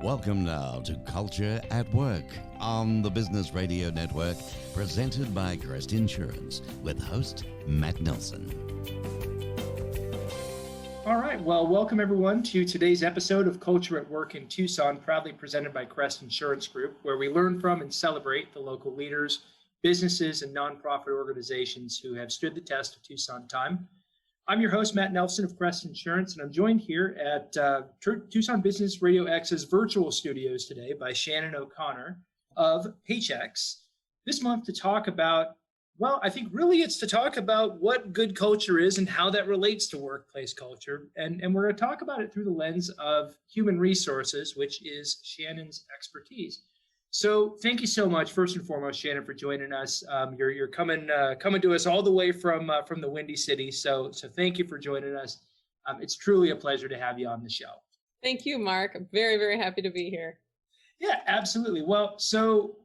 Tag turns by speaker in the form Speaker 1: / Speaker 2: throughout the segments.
Speaker 1: Welcome now to Culture at Work on the Business Radio Network, presented by Crest Insurance, with host Matt Nelson.
Speaker 2: All right, well, welcome everyone to today's episode of Culture at Work in Tucson, proudly presented by Crest Insurance Group, where we learn from and celebrate the local leaders, businesses, and nonprofit organizations who have stood the test of Tucson time. I'm your host, Matt Nelson of Crest Insurance, and I'm joined here at Tucson Business RadioX's virtual studios today by Shannon O'Connor of Paychex this month to talk about, well, I think really it's to talk about what good culture is and how that relates to workplace culture. And we're going to talk about it through the lens of human resources, which is Shannon's expertise. So thank you so much, first and foremost, Shannon, for joining us. You're coming to us all the way from the Windy City. So thank you for joining us. It's truly a pleasure to have you on the show.
Speaker 3: Thank you, Mark. I'm very, very happy to be here.
Speaker 2: Yeah, absolutely. Well, so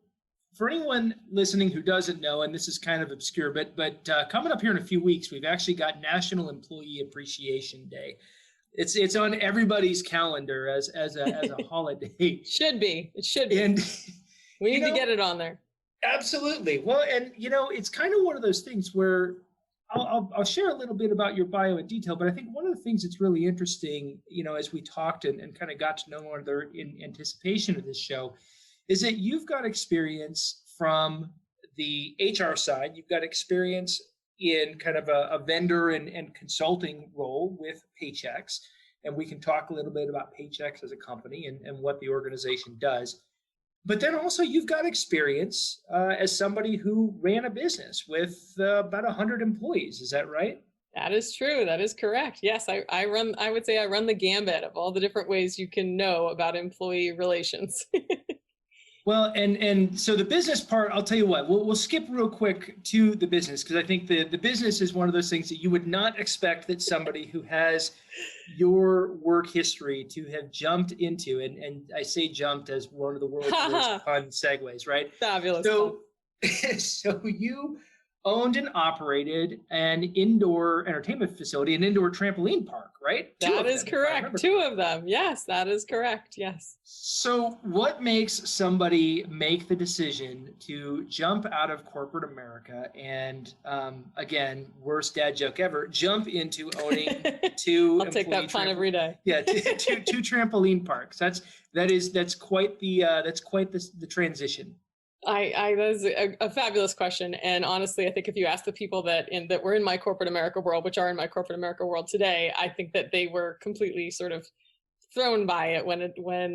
Speaker 2: for anyone listening who doesn't know, and this is kind of obscure, but coming up here in a few weeks, we've actually got National Employee Appreciation Day. It's on everybody's calendar as a holiday.
Speaker 3: It should be. And we need to get it on there.
Speaker 2: Absolutely. Well, and it's kind of one of those things where I'll share a little bit about your bio in detail, but I think one of the things that's really interesting, as we talked and kind of got to know one another in anticipation of this show, is that you've got experience from the HR side. You've got experience in kind of a vendor and consulting role with Paychex. And we can talk a little bit about Paychex as a company and what the organization does. But then also you've got experience as somebody who ran a business with about 100 employees. Is that right?
Speaker 3: That is true. That is correct. Yes, I would say I run the gambit of all the different ways you can know about employee relations.
Speaker 2: Well, and so the business part, I'll tell you what, we'll skip real quick to the business, because I think the business is one of those things that you would not expect that somebody who has your work history to have jumped into, and I say jumped as one of the world's most fun segues, right?
Speaker 3: Fabulous.
Speaker 2: So you owned and operated an indoor entertainment facility, an indoor trampoline park, right?
Speaker 3: That is correct. Two of them. Yes, that is correct. Yes.
Speaker 2: So what makes somebody make the decision to jump out of corporate America and, again, worst dad joke ever, jump into owning two?
Speaker 3: I'll take that pun every day.
Speaker 2: Yeah, two trampoline parks. That's quite the transition.
Speaker 3: That is a fabulous question. And honestly, I think if you ask the people that were in my corporate America world, which are in my corporate America world today, I think that they were completely sort of thrown by it when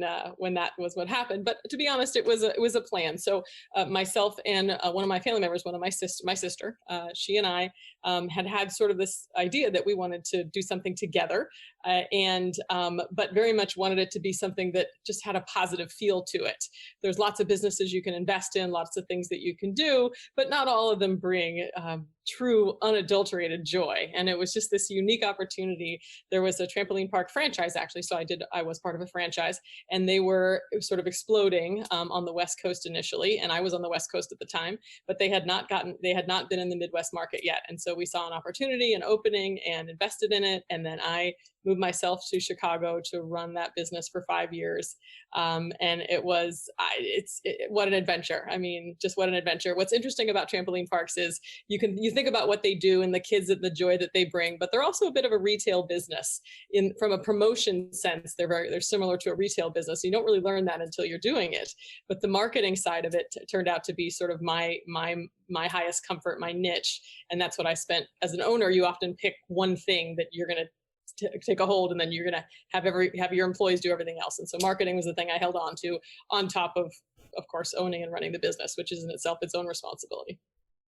Speaker 3: that was what happened. But to be honest, it was a plan. So myself and one of my family members, my sister, she and I had sort of this idea that we wanted to do something together, but very much wanted it to be something that just had a positive feel to it. There's lots of businesses you can invest in, lots of things that you can do, but not all of them bring true unadulterated joy. And it was just this unique opportunity. There was a trampoline park franchise, actually. So I was part of a franchise, and they were sort of exploding on the West Coast initially. And I was on the West Coast at the time, but they had not been in the Midwest market yet. And so we saw an opportunity, an opening, and invested in it. And then I moved myself to Chicago to run that business for 5 years. And it was, what an adventure. I mean, just what an adventure. What's interesting about trampoline parks is you think about what they do and the kids and the joy that they bring, but they're also a bit of a retail business from a promotion sense. They're similar to a retail business. You don't really learn that until you're doing it. But the marketing side of it turned out to be sort of my highest comfort, my niche. And that's what I spent as an owner. You often pick one thing that you're going to take a hold, and then you're going to have your employees do everything else. And so marketing was the thing I held on to, on top of course, owning and running the business, which is in itself its own responsibility.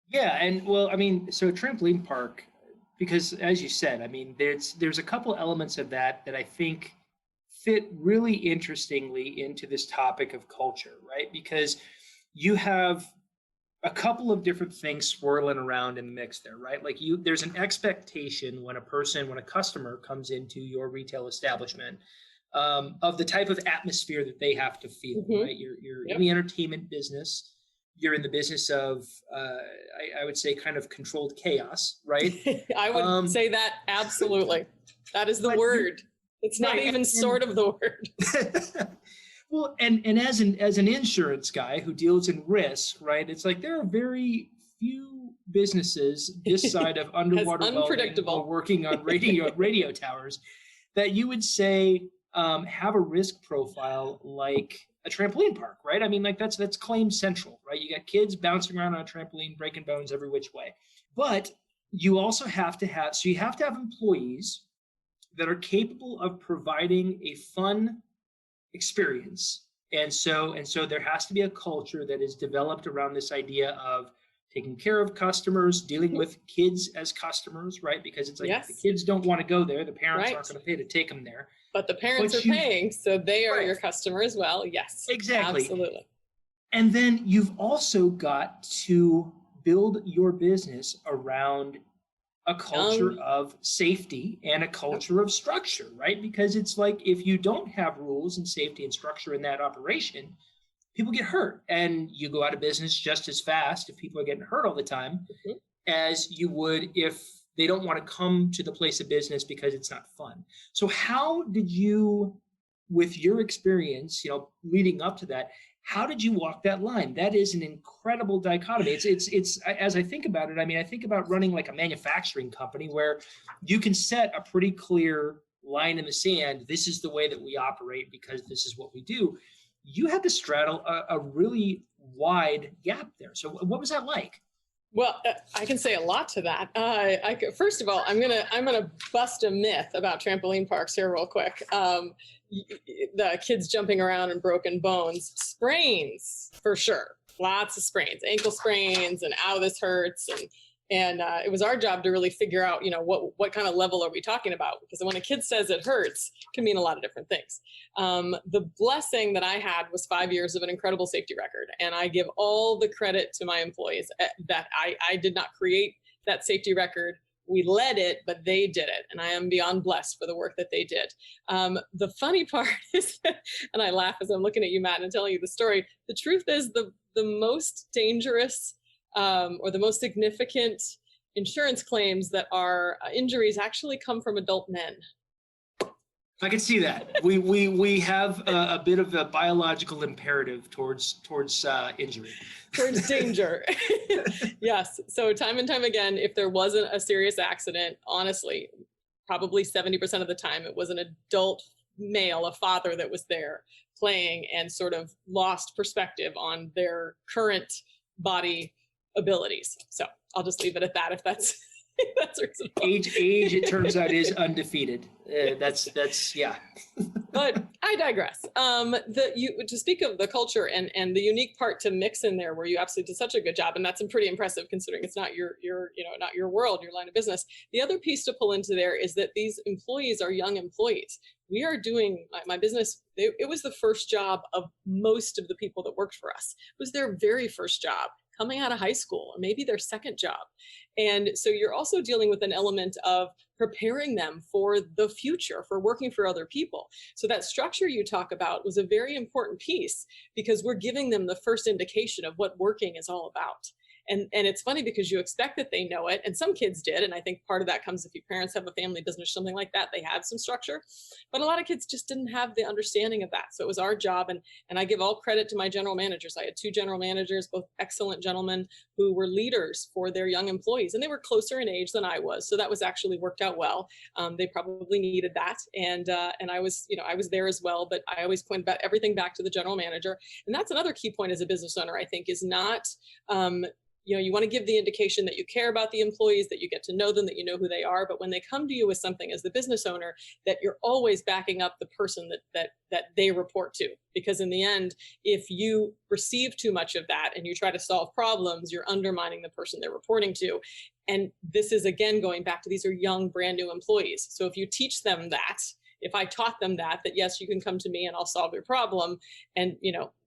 Speaker 2: Yeah. And well, I mean, so trampoline park, because as you said, I mean, there's a couple elements of that I think fit really interestingly into this topic of culture, right? Because you have a couple of different things swirling around in the mix there, right? Like there's an expectation when a customer comes into your retail establishment of the type of atmosphere that they have to feel, right? You're in the entertainment business. You're in the business of, I would say, kind of controlled chaos, right?
Speaker 3: I would say that, absolutely. That is the word. It's not even sort of the word.
Speaker 2: Well, and as an insurance guy who deals in risk, right? It's like there are very few businesses this side of underwater welding or working on radio towers that you would say have a risk profile like a trampoline park, right? I mean, like that's claim central, right? You got kids bouncing around on a trampoline, breaking bones every which way. But you also have to have employees that are capable of providing a fun experience. And so there has to be a culture that is developed around this idea of taking care of customers, dealing with kids as customers, right? Because it's like if the kids don't want to go there, the parents aren't going to pay to take them there.
Speaker 3: But the parents are paying, so they are your customer as well. Yes,
Speaker 2: exactly.
Speaker 3: Absolutely.
Speaker 2: And then you've also got to build your business around a culture of safety and a culture of structure, right? Because it's like if you don't have rules and safety and structure in that operation, people get hurt, and you go out of business just as fast if people are getting hurt all the time as you would if they don't want to come to the place of business because it's not fun. So how did you, with your experience, leading up to that, how did you walk that line? That is an incredible dichotomy. It's as I think about it, I mean, I think about running like a manufacturing company where you can set a pretty clear line in the sand. This is the way that we operate because this is what we do. You had to straddle a really wide gap there. So what was that like?
Speaker 3: Well, I can say a lot to that. First of all, I'm gonna bust a myth about trampoline parks here real quick. The kids jumping around and broken bones, sprains for sure, lots of sprains, ankle sprains, and ow, this hurts, and it was our job to really figure out, what kind of level are we talking about? Because when a kid says it hurts, it can mean a lot of different things. The blessing that I had was 5 years of an incredible safety record. And I give all the credit to my employees that I did not create that safety record. We led it, but they did it. And I am beyond blessed for the work that they did. The funny part is, and I laugh as I'm looking at you, Matt, and telling you the story. The truth is the most dangerous or the most significant insurance claims that are injuries actually come from adult men.
Speaker 2: I can see that. We have a bit of a biological imperative towards injury.
Speaker 3: Towards danger. Yes. So time and time again, if there wasn't a serious accident, honestly, probably 70% of the time it was an adult male, a father that was there playing and sort of lost perspective on their current body abilities. So I'll just leave it at that if that's reasonable. Age,
Speaker 2: it turns out, is undefeated. That's yeah.
Speaker 3: But I digress. To speak of the culture and the unique part to mix in there, where you absolutely did such a good job, and that's pretty impressive considering it's not your not your world, your line of business. The other piece to pull into there is that these employees are young employees. We are doing my business. It was the first job of most of the people that worked for us. It was their very first job, coming out of high school, or maybe their second job. And so you're also dealing with an element of preparing them for the future, for working for other people. So that structure you talk about was a very important piece because we're giving them the first indication of what working is all about. And it's funny because you expect that they know it, and some kids did. And I think part of that comes if your parents have a family business or something like that, they had some structure. But a lot of kids just didn't have the understanding of that. So it was our job. And I give all credit to my general managers. I had 2 general managers, both excellent gentlemen who were leaders for their young employees. And they were closer in age than I was. So that was actually worked out well. They probably needed that. And I was there as well. But I always point everything back to the general manager. And that's another key point as a business owner, I think, is not you want to give the indication that you care about the employees, that you get to know them, that you know who they are. But when they come to you with something as the business owner, that you're always backing up the person that they report to. Because in the end, if you receive too much of that and you try to solve problems, you're undermining the person they're reporting to. And this is, again, going back to these are young, brand new employees. So if you teach them that, if I taught them that yes, you can come to me and I'll solve your problem and,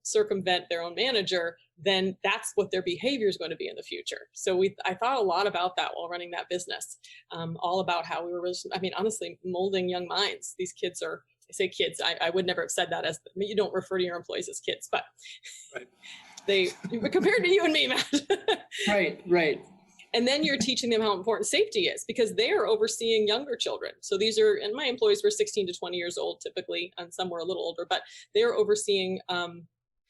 Speaker 3: circumvent their own manager, then that's what their behavior is going to be in the future. So I thought a lot about that while running that business, all about how we were, honestly, molding young minds. These kids are, I say kids, I would never have said that you don't refer to your employees as kids, but right. They compared to you and me, Matt.
Speaker 2: Right.
Speaker 3: And then you're teaching them how important safety is, because they are overseeing younger children. So these are, and my employees were 16 to 20 years old typically, and some were a little older, but they are overseeing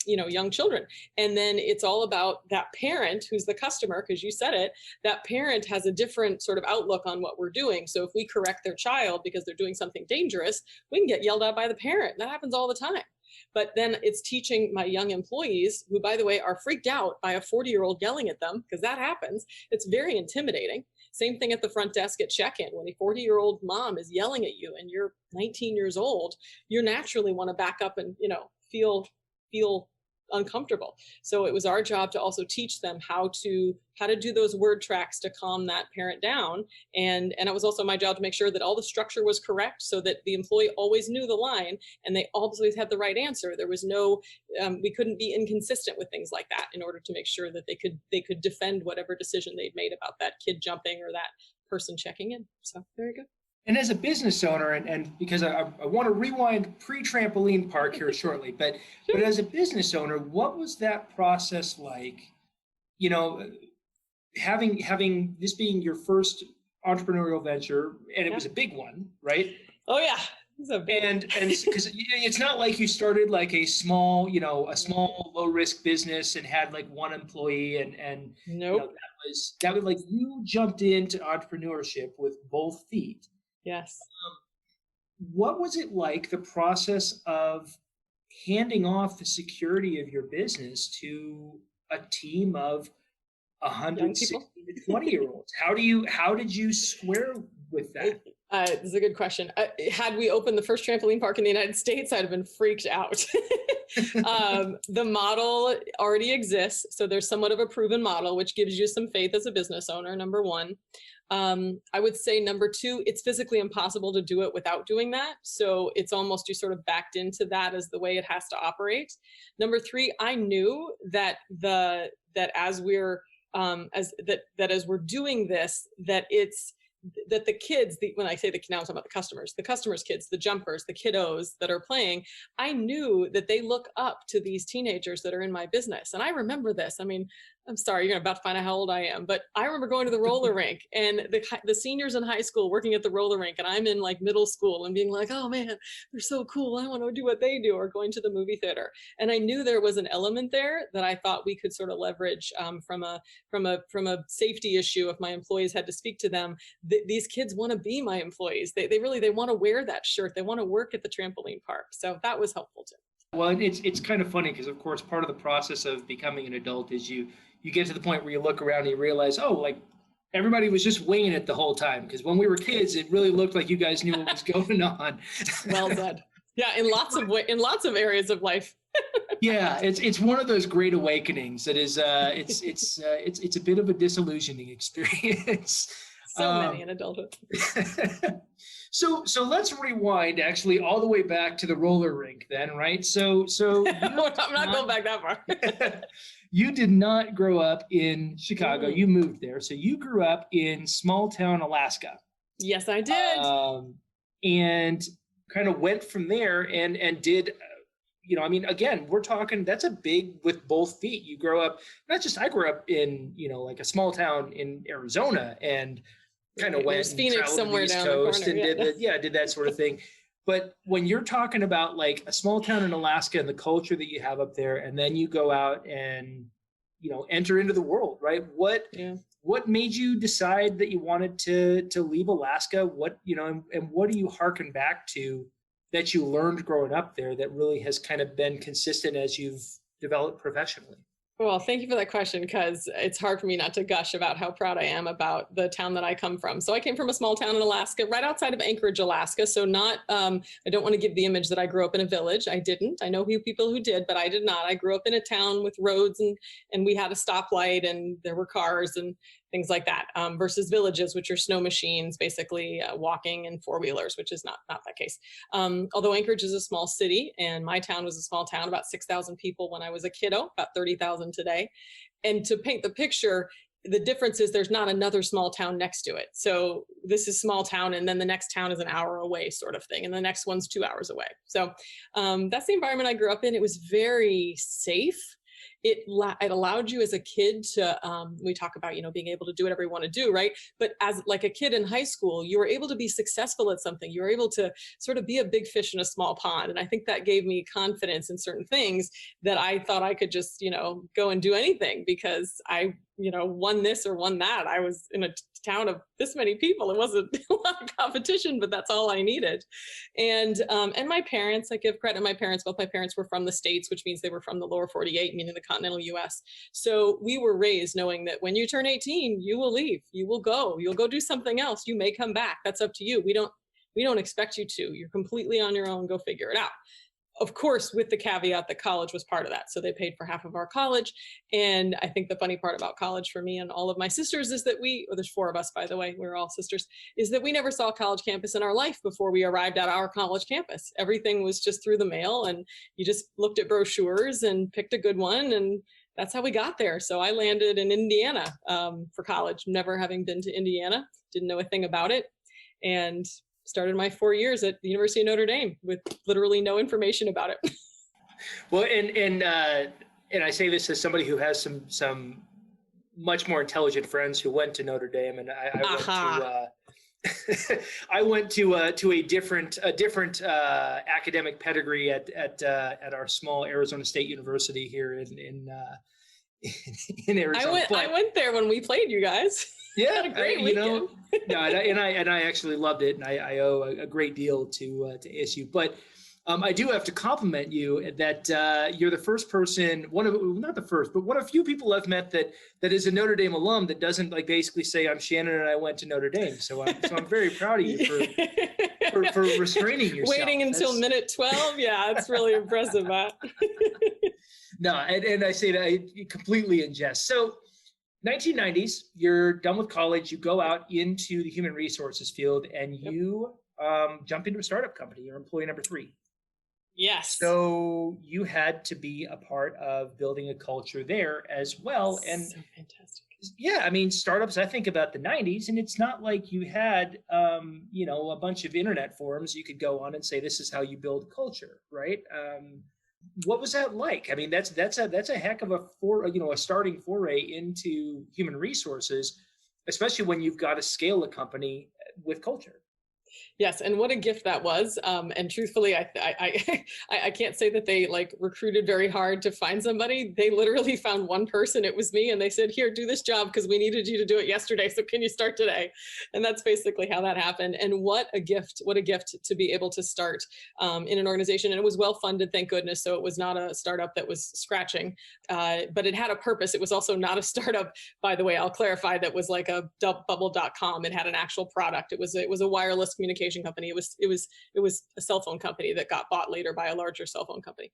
Speaker 3: young children. And then it's all about that parent who's the customer, because you said it, that parent has a different sort of outlook on what we're doing. So if we correct their child because they're doing something dangerous, we can get yelled at by the parent. That happens all the time. But then it's teaching my young employees, who, by the way, are freaked out by a 40-year-old yelling at them, because that happens. It's very intimidating. Same thing at the front desk at check-in. When a 40-year-old mom is yelling at you and you're 19 years old, you naturally want to back up and, feel uncomfortable. So it was our job to also teach them how to do those word tracks to calm that parent down. And it was also my job to make sure that all the structure was correct, so that the employee always knew the line and they always had the right answer. There was no, we couldn't be inconsistent with things like that in order to make sure that they could defend whatever decision they'd made about that kid jumping or that person checking in. So very good.
Speaker 2: And as a business owner, and because I want to rewind pre-trampoline park here shortly, but as a business owner, what was that process like? Having this being your first entrepreneurial venture, and it was a big one, right?
Speaker 3: Oh yeah, it's a big
Speaker 2: and because it's not like you started like a small low risk business and had like one employee and
Speaker 3: nope.
Speaker 2: That was like you jumped into entrepreneurship with both feet.
Speaker 3: Yes.
Speaker 2: What was it like, the process of handing off the security of your business to a team of 160 to 20-year-olds? How did you square with that?
Speaker 3: This is a good question. Had we opened the first trampoline park in the United States, I'd have been freaked out. The model already exists. So there's somewhat of a proven model, which gives you some faith as a business owner, number one. I would say number two, it's physically impossible to do it without doing that. So it's almost, you sort of backed into that as the way it has to operate. Number three, I knew that as we're doing this, that the kids, when I say the, now I'm talking about the customers' kids, the jumpers, the kiddos that are playing, I knew that they look up to these teenagers that are in my business. And I remember this. I mean, I'm sorry, you're about to find out how old I am, but I remember going to the roller rink and the seniors in high school working at the roller rink, and I'm in like middle school and being like, oh man, they're so cool. I want to do what they do, or going to the movie theater. And I knew there was an element there that I thought we could sort of leverage from a safety issue. If my employees had to speak to them, these kids want to be my employees. They want to wear that shirt. They want to work at the trampoline park. So that was helpful too.
Speaker 2: Well, it's kind of funny because, of course, part of the process of becoming an adult is you get to the point where you look around and you realize, oh, like everybody was just winging it the whole time. Because when we were kids, it really looked like you guys knew what was going on.
Speaker 3: Well said. Yeah, in lots of areas of life.
Speaker 2: Yeah, it's one of those great awakenings that is it's a bit of a disillusioning experience.
Speaker 3: So many in adulthood.
Speaker 2: So let's rewind actually all the way back to the roller rink then, right? So
Speaker 3: I'm not going back that far.
Speaker 2: You did not grow up in Chicago. You moved there. So you grew up in small town Alaska.
Speaker 3: Yes, I did.
Speaker 2: And kind of went from there and did, I mean, again, we're talking, that's a big with both feet. You grow up, I grew up in, like a small town in Arizona and kind of went and
Speaker 3: Phoenix somewhere down the corner.
Speaker 2: And did that sort of thing. But when you're talking about like a small town in Alaska and the culture that you have up there, and then you go out and, enter into the world, right? What made you decide that you wanted to leave Alaska? What, and what do you hearken back to that you learned growing up there that really has kind of been consistent as you've developed professionally?
Speaker 3: Well, thank you for that question, because it's hard for me not to gush about how proud I am about the town that I come from. So I came from a small town in Alaska, right outside of Anchorage, Alaska. So not, I don't want to give the image that I grew up in a village. I didn't. I know people who did, but I did not. I grew up in a town with roads and we had a stoplight and there were cars and things like that, versus villages, which are snow machines, basically walking, and four-wheelers, which is not that case. Although Anchorage is a small city, and my town was a small town, about 6,000 people when I was a kiddo, about 30,000 today. And to paint the picture, the difference is there's not another small town next to it. So this is small town, and then the next town is an hour away, sort of thing. And the next one's 2 hours away. So that's the environment I grew up in. It was very safe. it allowed you as a kid to, we talk about, being able to do whatever you want to do, right? But as like a kid in high school, you were able to be successful at something. You were able to sort of be a big fish in a small pond. And I think that gave me confidence in certain things that I thought I could just, go and do anything because I won this or won that. I was in a town of this many people. It wasn't a lot of competition, but that's all I needed. And my parents, I give credit to my parents. Both my parents were from the States, which means they were from the lower 48, meaning the continental US. So we were raised knowing that when you turn 18, you will leave, you'll go do something else. You may come back. That's up to you. We don't expect you to. You're completely on your own. Go figure it out. Of course, with the caveat that college was part of that. So they paid for half of our college. And I think the funny part about college for me and all of my sisters is that there's 4 of us, by the way, we're all sisters, is that we never saw a college campus in our life before we arrived at our college campus. Everything was just through the mail and you just looked at brochures and picked a good one. And that's how we got there. So I landed in Indiana for college, never having been to Indiana, didn't know a thing about it. And started my 4 years at the University of Notre Dame with literally no information about it.
Speaker 2: Well, and I say this as somebody who has some much more intelligent friends who went to Notre Dame, and I went to a different academic pedigree at our small Arizona State University here in Arizona.
Speaker 3: I went there when we played, you guys.
Speaker 2: Yeah,
Speaker 3: had a great weekend.
Speaker 2: and I actually loved it, and I owe a great deal to ASU. But I do have to compliment you that you're the first person, not the first, but one of few people I've met that is a Notre Dame alum that doesn't basically say I'm Shannon and I went to Notre Dame. So I'm very proud of you for restraining yourself.
Speaker 3: Waiting until minute 12, yeah, it's really impressive, Matt.
Speaker 2: No, and I say that completely in jest. So 1990s, you're done with college, you go out into the human resources field, and you jump into a startup company. You're employee number 3.
Speaker 3: Yes.
Speaker 2: So you had to be a part of building a culture there as well. And
Speaker 3: so fantastic.
Speaker 2: Yeah, I mean, startups, I think about the 90s, and it's not like you had, a bunch of internet forums you could go on and say, this is how you build culture, right? What was that like? I mean, that's a heck of a starting foray into human resources, especially when you've got to scale a company with culture.
Speaker 3: Yes, and what a gift that was. And truthfully, I can't say that they recruited very hard to find somebody. They literally found one person. It was me, and they said, "Here, do this job because we needed you to do it yesterday. So can you start today?" And that's basically how that happened. And what a gift! What a gift to be able to start in an organization. And it was well funded, thank goodness. So it was not a startup that was scratching, but it had a purpose. It was also not a startup, by the way. I'll clarify, that was like a bubble.com. It had an actual product. It was a wireless communication company. It was a cell phone company that got bought later by a larger cell phone company.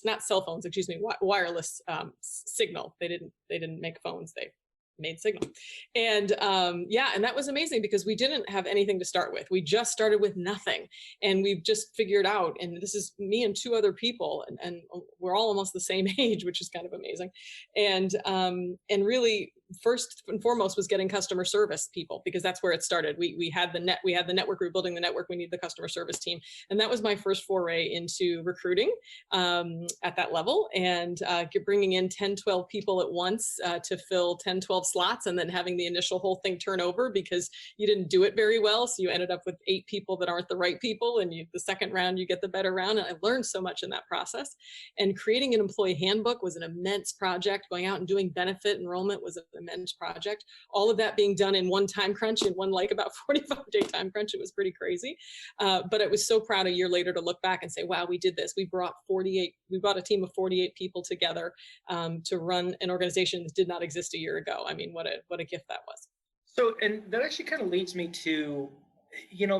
Speaker 3: Not cell phones, excuse me, wireless signal. They didn't make phones. They made signal. And and that was amazing because we didn't have anything to start with. We just started with nothing, and we've just figured out, and this is me and 2 other people, and we're all almost the same age, which is kind of amazing. And really, first and foremost was getting customer service people, because that's where it started. We had the network, we were building the network, we need the customer service team. And that was my first foray into recruiting at that level, and bringing in 10, 12 people at once to fill 10, 12 slots, and then having the initial whole thing turn over because you didn't do it very well. So you ended up with 8 people that aren't the right people, and the second round, you get the better round. And I learned so much in that process. And creating an employee handbook was an immense project. Going out and doing benefit enrollment was an immense project. All of that being done in one time crunch, in one about 45-day time crunch. It was pretty crazy. But I was so proud a year later to look back and say, wow, we did this. We brought a team of 48 people together to run an organization that did not exist a year ago. I mean, what a gift that was. So,
Speaker 2: and that actually kind of leads me to,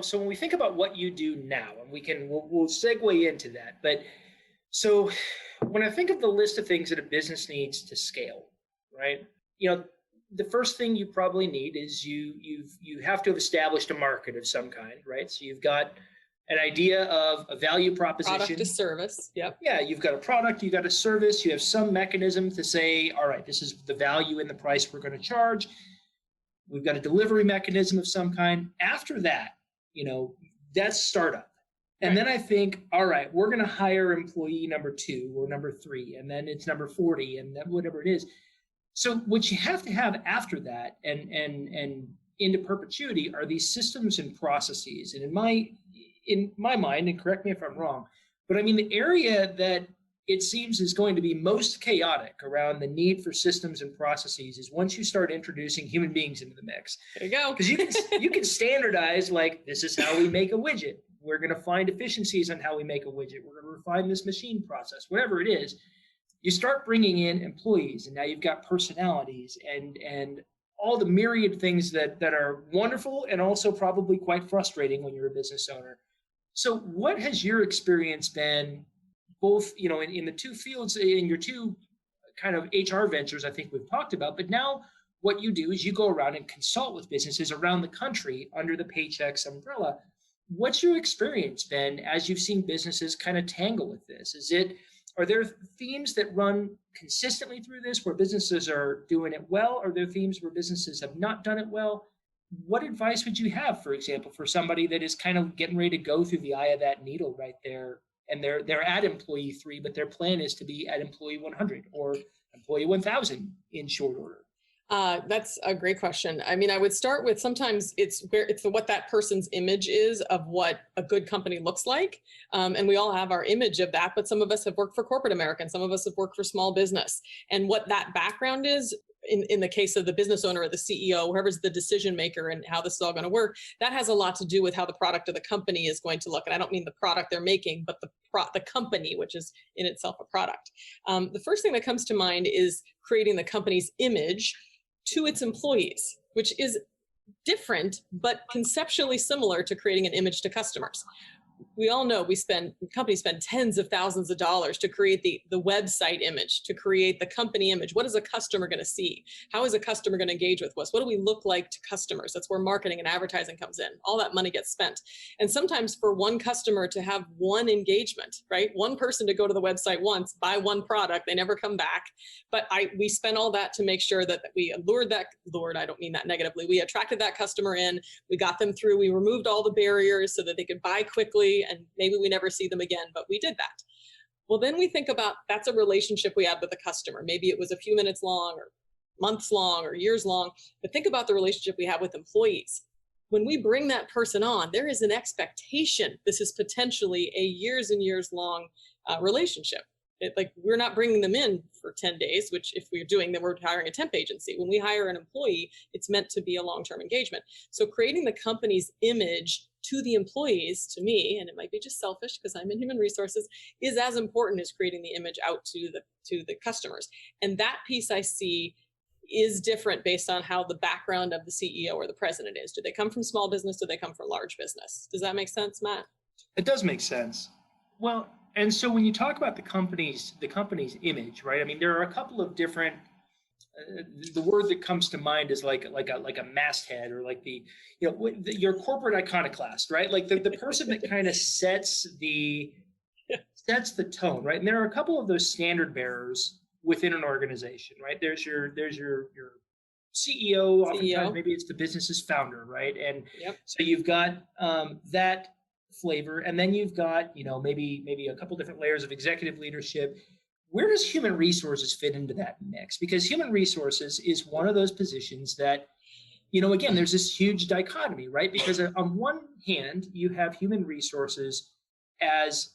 Speaker 2: so when we think about what you do now, and we'll segue into that. But so when I think of the list of things that a business needs to scale, right? The first thing you probably need is you have to have established a market of some kind, right? So you've got an idea of a value proposition.
Speaker 3: Product to service, yep.
Speaker 2: Yeah, you've got a product, you've got a service, you have some mechanism to say, all right, this is the value and the price we're going to charge. We've got a delivery mechanism of some kind. After that, that's startup. And then I think, all right, we're going to hire employee number 2 or number 3, and then it's number 40, and then whatever it is. So what you have to have after that and into perpetuity are these systems and processes. And in my mind, and correct me if I'm wrong, but I mean, the area that it seems is going to be most chaotic around the need for systems and processes is once you start introducing human beings into the mix.
Speaker 3: There you go.
Speaker 2: Because you can standardize, like, this is how we make a widget. We're going to find efficiencies on how we make a widget. We're going to refine this machine process, whatever it is. You start bringing in employees, and now you've got personalities and all the myriad things that are wonderful and also probably quite frustrating when you're a business owner. So what has your experience been, both, you know, in the two fields, in your two kind of HR ventures I think we've talked about, but now what you do is you go around and consult with businesses around the country under the Paychex umbrella. What's your experience been as you've seen businesses kind of tangle with this? Are there themes that run consistently through this where businesses are doing it well? Are there themes where businesses have not done it well? What advice would you have, for example, for somebody that is kind of getting ready to go through the eye of that needle right there, and they're at employee 3, but their plan is to be at employee 100 or employee 1,000 in short order?
Speaker 3: That's a great question. I mean, I would start with, sometimes it's what that person's image is of what a good company looks like. And we all have our image of that, but some of us have worked for corporate America and some of us have worked for small business. And what that background is, in the case of the business owner or the CEO, whoever's the decision maker and how this is all going to work, that has a lot to do with how the product of the company is going to look. And I don't mean the product they're making, but the company, which is in itself a product. The first thing that comes to mind is creating the company's image to its employees, which is different, but conceptually similar to creating an image to customers. We all know companies spend tens of thousands of dollars to create the website image, to create the company image. What is a customer going to see? How is a customer going to engage with us? What do we look like to customers? That's where marketing and advertising comes in. All that money gets spent. And sometimes for one customer to have one engagement, right? One person to go to the website once, buy one product, they never come back. But we spent all that to make sure that we I don't mean that negatively. We attracted that customer in, we got them through, we removed all the barriers so that they could buy quickly, and maybe we never see them again, but we did that. Well, then we think about, that's a relationship we had with the customer. Maybe it was a few minutes long or months long or years long, but think about the relationship we have with employees. When we bring that person on, there is an expectation this is potentially a years and years long relationship. We're not bringing them in for 10 days, which if we're doing, then we're hiring a temp agency. When we hire an employee, it's meant to be a long-term engagement. So creating the company's image to the employees, to me, and it might be just selfish because I'm in human resources, is as important as creating the image out to the customers. And that piece I see is different based on how the background of the CEO or the president is. Do they come from small business? Do they come from large business? Does that make sense, Matt?
Speaker 2: It does make sense. Well, and so when you talk about the company's image, right? I mean, there are a couple of different. The word that comes to mind is like a masthead, or like your corporate iconoclast, right? Like the person that kind of sets the tone, right? And there are a couple of those standard bearers within an organization, right? There's your CEO. Oftentimes, maybe it's the business's founder, right? And so you've got that flavor, and then you've got maybe a couple different layers of executive leadership. Where does human resources fit into that mix? Because human resources is one of those positions that, again, there's this huge dichotomy, right? Because on one hand, you have human resources as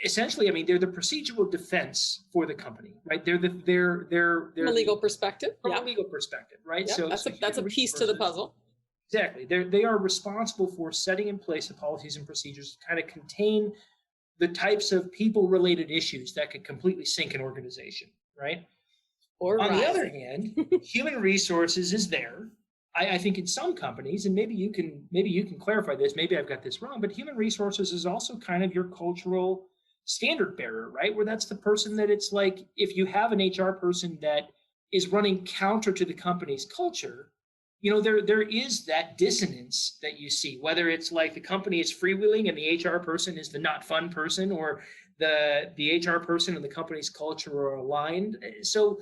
Speaker 2: essentially, I mean, they're the procedural defense for the company, right? They're from
Speaker 3: a legal perspective.
Speaker 2: From a legal perspective, right?
Speaker 3: Yep. So that's a piece to the puzzle.
Speaker 2: Exactly. They are responsible for setting in place the policies and procedures to kind of contain the types of people-related issues that could completely sink an organization, right?
Speaker 3: Or
Speaker 2: on the other hand, human resources is there. I think in some companies, and maybe you can clarify this. Maybe I've got this wrong, but human resources is also kind of your cultural standard bearer, right? Where that's the person that it's like, if you have an HR person that is running counter to the company's culture, there is that dissonance that you see, whether it's like the company is freewheeling and the HR person is the not fun person, or the HR person and the company's culture are aligned. So,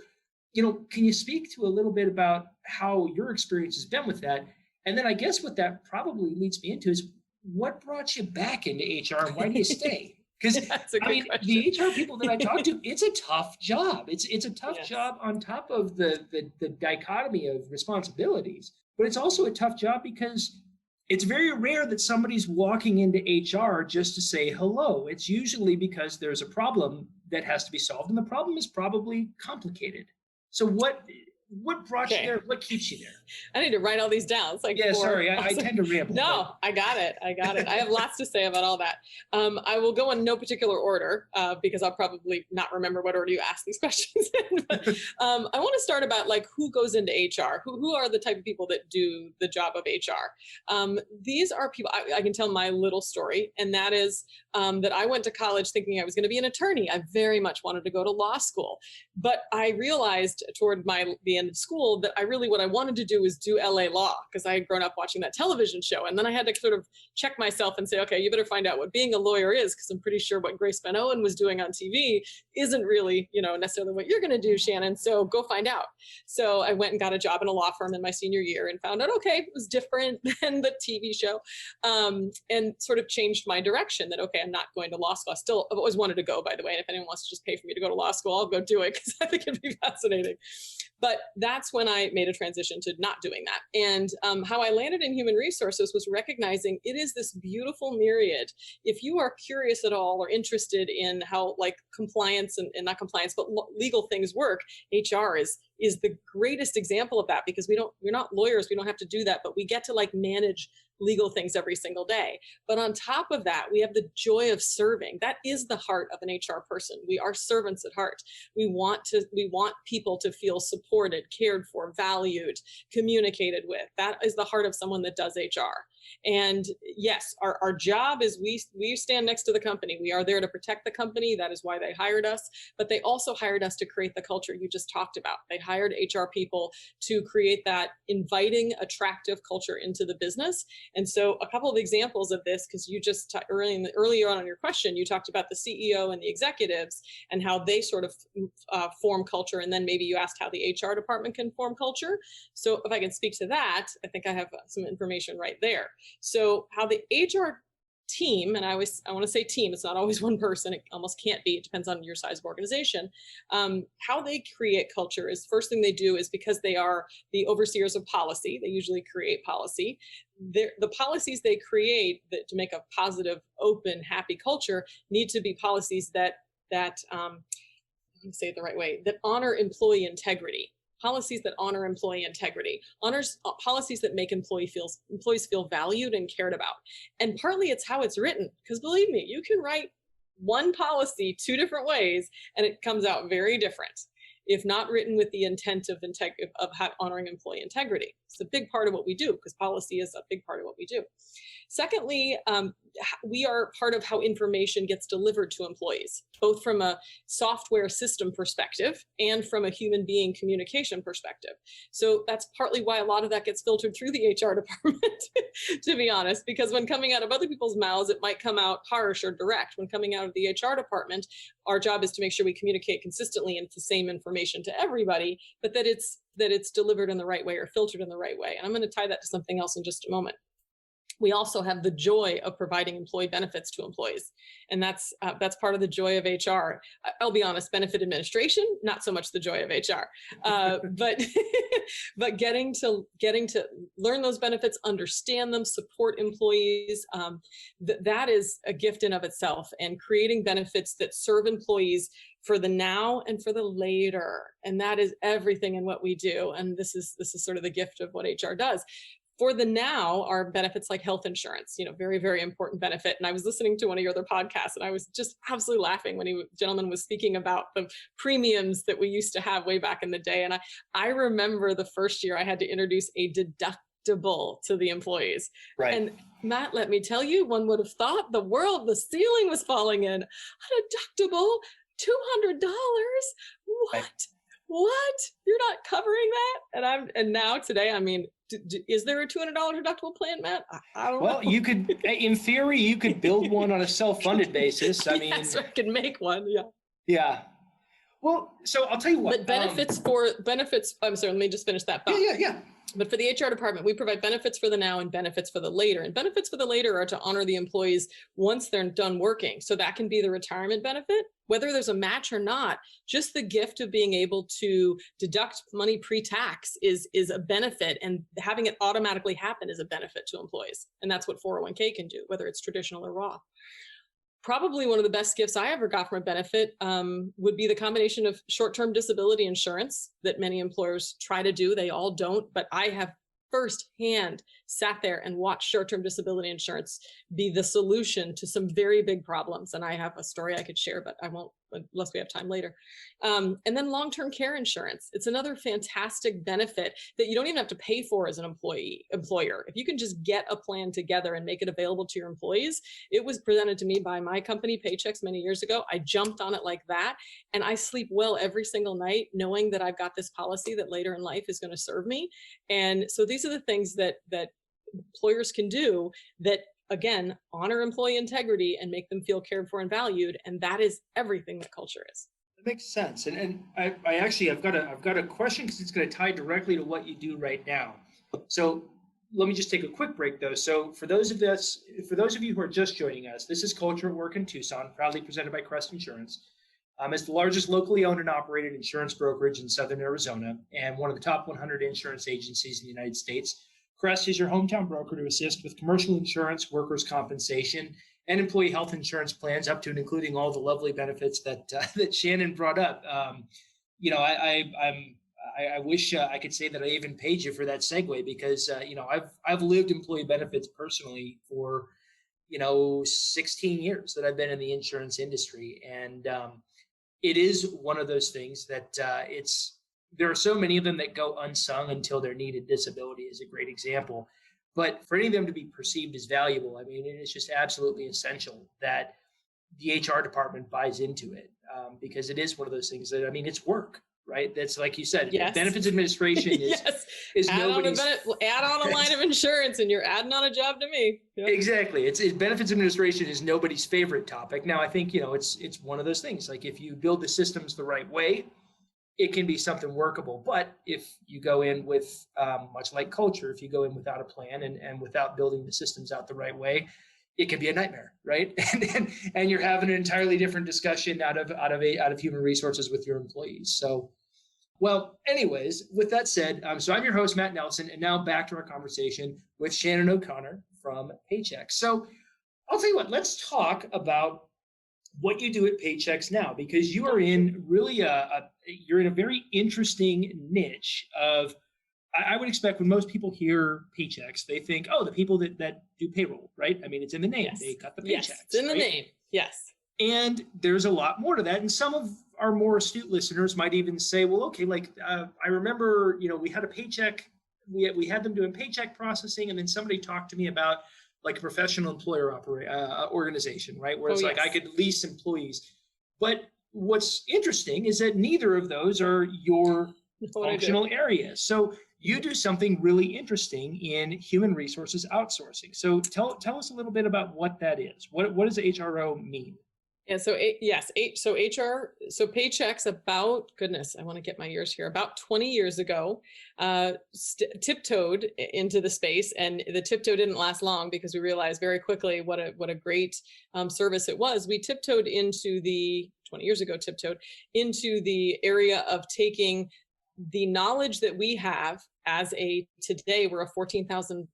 Speaker 2: can you speak to a little bit about how your experience has been with that? And then I guess what that probably leads me into is, what brought you back into HR and why do you stay? Because I mean,
Speaker 3: question.
Speaker 2: the HR people that I talk to, it's a tough job. It's a tough job on top of the dichotomy of responsibilities, but it's also a tough job because it's very rare that somebody's walking into HR just to say hello. It's usually because there's a problem that has to be solved, and the problem is probably complicated. So what brought you there? What keeps you there?
Speaker 3: I need to write all these down. It's like
Speaker 2: sorry, I tend to ramble.
Speaker 3: No, I got it. I have lots to say about all that. I will go in no particular order because I'll probably not remember what order you asked these questions in. But, I want to start about like who goes into HR. Who are the type of people that do the job of HR? These are people. I can tell my little story, and that is that I went to college thinking I was going to be an attorney. I very much wanted to go to law school, but I realized toward the end of school that what I wanted to do was do LA law because I had grown up watching that television show. And then I had to sort of check myself and say, okay, you better find out what being a lawyer is, because I'm pretty sure what Grace Van Owen was doing on TV isn't really, necessarily what you're going to do, Shannon. So go find out. So I went and got a job in a law firm in my senior year and found out, okay, it was different than the TV show, and sort of changed my direction that, okay, I'm not going to law school. I've always wanted to go, by the way. And if anyone wants to just pay for me to go to law school, I'll go do it because I think it'd be fascinating. But that's when I made a transition to not doing that. And how I landed in human resources was recognizing it is this beautiful myriad. If you are curious at all or interested in how like compliance and not compliance, but legal things work, HR is the greatest example of that, because we're not lawyers. We don't have to do that, but we get to like manage legal things every single day. But on top of that, we have the joy of serving. That is the heart of an HR person. We are servants at heart. We want people to feel supported, cared for, valued, communicated with. That is the heart of someone that does HR. And yes, our job is we stand next to the company. We are there to protect the company. That is why they hired us. But they also hired us to create the culture you just talked about. They hired HR people to create that inviting, attractive culture into the business. And so a couple of examples of this, because you just earlier on in your question, you talked about the CEO and the executives and how they sort of form culture. And then maybe you asked how the HR department can form culture. So if I can speak to that, I think I have some information right there. So how the HR team, and I want to say team, it's not always one person, it almost can't be, it depends on your size of organization, how they create culture is, first thing they do is, because they are the overseers of policy, they usually create policy. The policies they create to make a positive, open, happy culture need to be policies that I'm going to say it the right way, that honor employee integrity. Policies that honor employee integrity, policies that make employees feel valued and cared about. And partly it's how it's written, because believe me, you can write one policy two different ways and it comes out very different, if not written with the intent of honoring employee integrity. It's a big part of what we do, because policy is a big part of what we do. Secondly, we are part of how information gets delivered to employees, both from a software system perspective and from a human being communication perspective. So that's partly why a lot of that gets filtered through the HR department, to be honest, because when coming out of other people's mouths, it might come out harsh or direct. When coming out of the HR department, our job is to make sure we communicate consistently and it's the same information to everybody, but that it's delivered in the right way or filtered in the right way. And I'm going to tie that to something else in just a moment. We also have the joy of providing employee benefits to employees. And that's part of the joy of HR. I'll be honest, benefit administration, not so much the joy of HR, but getting to learn those benefits, understand them, support employees, that is a gift in of itself, and creating benefits that serve employees for the now and for the later. And that is everything in what we do. And this is sort of the gift of what HR does. For the now are benefits like health insurance, very, very important benefit. And I was listening to one of your other podcasts and I was just absolutely laughing when the gentleman was speaking about the premiums that we used to have way back in the day. And I remember the first year I had to introduce a deductible to the employees. Right. And Matt, let me tell you, one would have thought the ceiling was falling in. A deductible, $200? What? Right. What? You're not covering that? And now today, I mean, is there a $200 deductible plan, Matt? I don't know.
Speaker 2: Well, you could, in theory, you could build one on a self-funded basis. I mean,
Speaker 3: yes, I could make one. Yeah.
Speaker 2: Yeah. Well, so I'll tell you what.
Speaker 3: But benefits, I'm sorry, let me just finish that thought.
Speaker 2: Yeah.
Speaker 3: But for the HR department, we provide benefits for the now and benefits for the later. And benefits for the later are to honor the employees once they're done working. So that can be the retirement benefit, whether there's a match or not. Just the gift of being able to deduct money pre-tax is a benefit, and having it automatically happen is a benefit to employees. And that's what 401k can do, whether it's traditional or Roth. Probably one of the best gifts I ever got from a benefit would be the combination of short-term disability insurance that many employers try to do. They all don't, but I have firsthand sat there and watched short-term disability insurance be the solution to some very big problems. And I have a story I could share, but I won't unless we have time later. And then long-term care insurance. It's another fantastic benefit that you don't even have to pay for as an employer. If you can just get a plan together and make it available to your employees. It was presented to me by my company, Paychex, many years ago. I jumped on it like that. And I sleep well every single night, knowing that I've got this policy that later in life is going to serve me. And so these are the things that employers can do that, again, honor employee integrity and make them feel cared for and valued. And that is everything that culture is.
Speaker 2: That makes sense. And I've got a question, because it's going to tie directly to what you do right now. So let me just take a quick break though. So for those of you who are just joining us, this is Culture at Work in Tucson, proudly presented by Crest Insurance. It's the largest locally owned and operated insurance brokerage in Southern Arizona, and one of the top 100 insurance agencies in the United States. Crest is your hometown broker to assist with commercial insurance, workers' compensation, and employee health insurance plans, up to and including all the lovely benefits that Shannon brought up. I wish I could say that I even paid you for that segue, because I've lived employee benefits personally for 16 years that I've been in the insurance industry, and it is one of those things that there are so many of them that go unsung until their needed. Disability is a great example. But for any of them to be perceived as valuable, I mean, it is just absolutely essential that the HR department buys into it, because it is one of those things that, I mean, it's work, right? That's like you said,
Speaker 3: yes.
Speaker 2: Benefits administration is,
Speaker 3: yes.
Speaker 2: is
Speaker 3: add
Speaker 2: nobody's...
Speaker 3: add on a line of insurance and you're adding on a job to me. Yep.
Speaker 2: Exactly. Benefits administration is nobody's favorite topic. Now, I think, it's one of those things. Like, if you build the systems the right way, it can be something workable. But if you go in with, much like culture, if you go in without a plan and without building the systems out the right way, it can be a nightmare, right? And you're having an entirely different discussion out of human resources with your employees. So, well, anyways, with that said, so I'm your host, Matt Nelson, and now back to our conversation with Shannon O'Connor from Paychex. So I'll tell you what, let's talk about what you do at Paychex now, because you are in really you're in a very interesting niche of, I would expect when most people hear Paychex, they think, oh, the people that do payroll, right? I mean, it's in the name.
Speaker 3: Yes.
Speaker 2: They cut the paychecks.
Speaker 3: Yes, it's in the name. Yes.
Speaker 2: And there's a lot more to that. And some of our more astute listeners might even say, well, okay, like I remember, we had a paycheck, we had them doing paycheck processing, and then somebody talked to me about like a professional employer organization, right? Where it's like, I could lease employees. But what's interesting is that neither of those are your functional areas. So you do something really interesting in human resources outsourcing. So tell us a little bit about what that is. What does HRO mean?
Speaker 3: Yeah. So Paychex, about, goodness, I want to get my years here, about 20 years ago, tiptoed into the space, and the tiptoe didn't last long because we realized very quickly what a great service it was. We tiptoed into 20 years ago, into the area of taking the knowledge that we have today we're a 14,000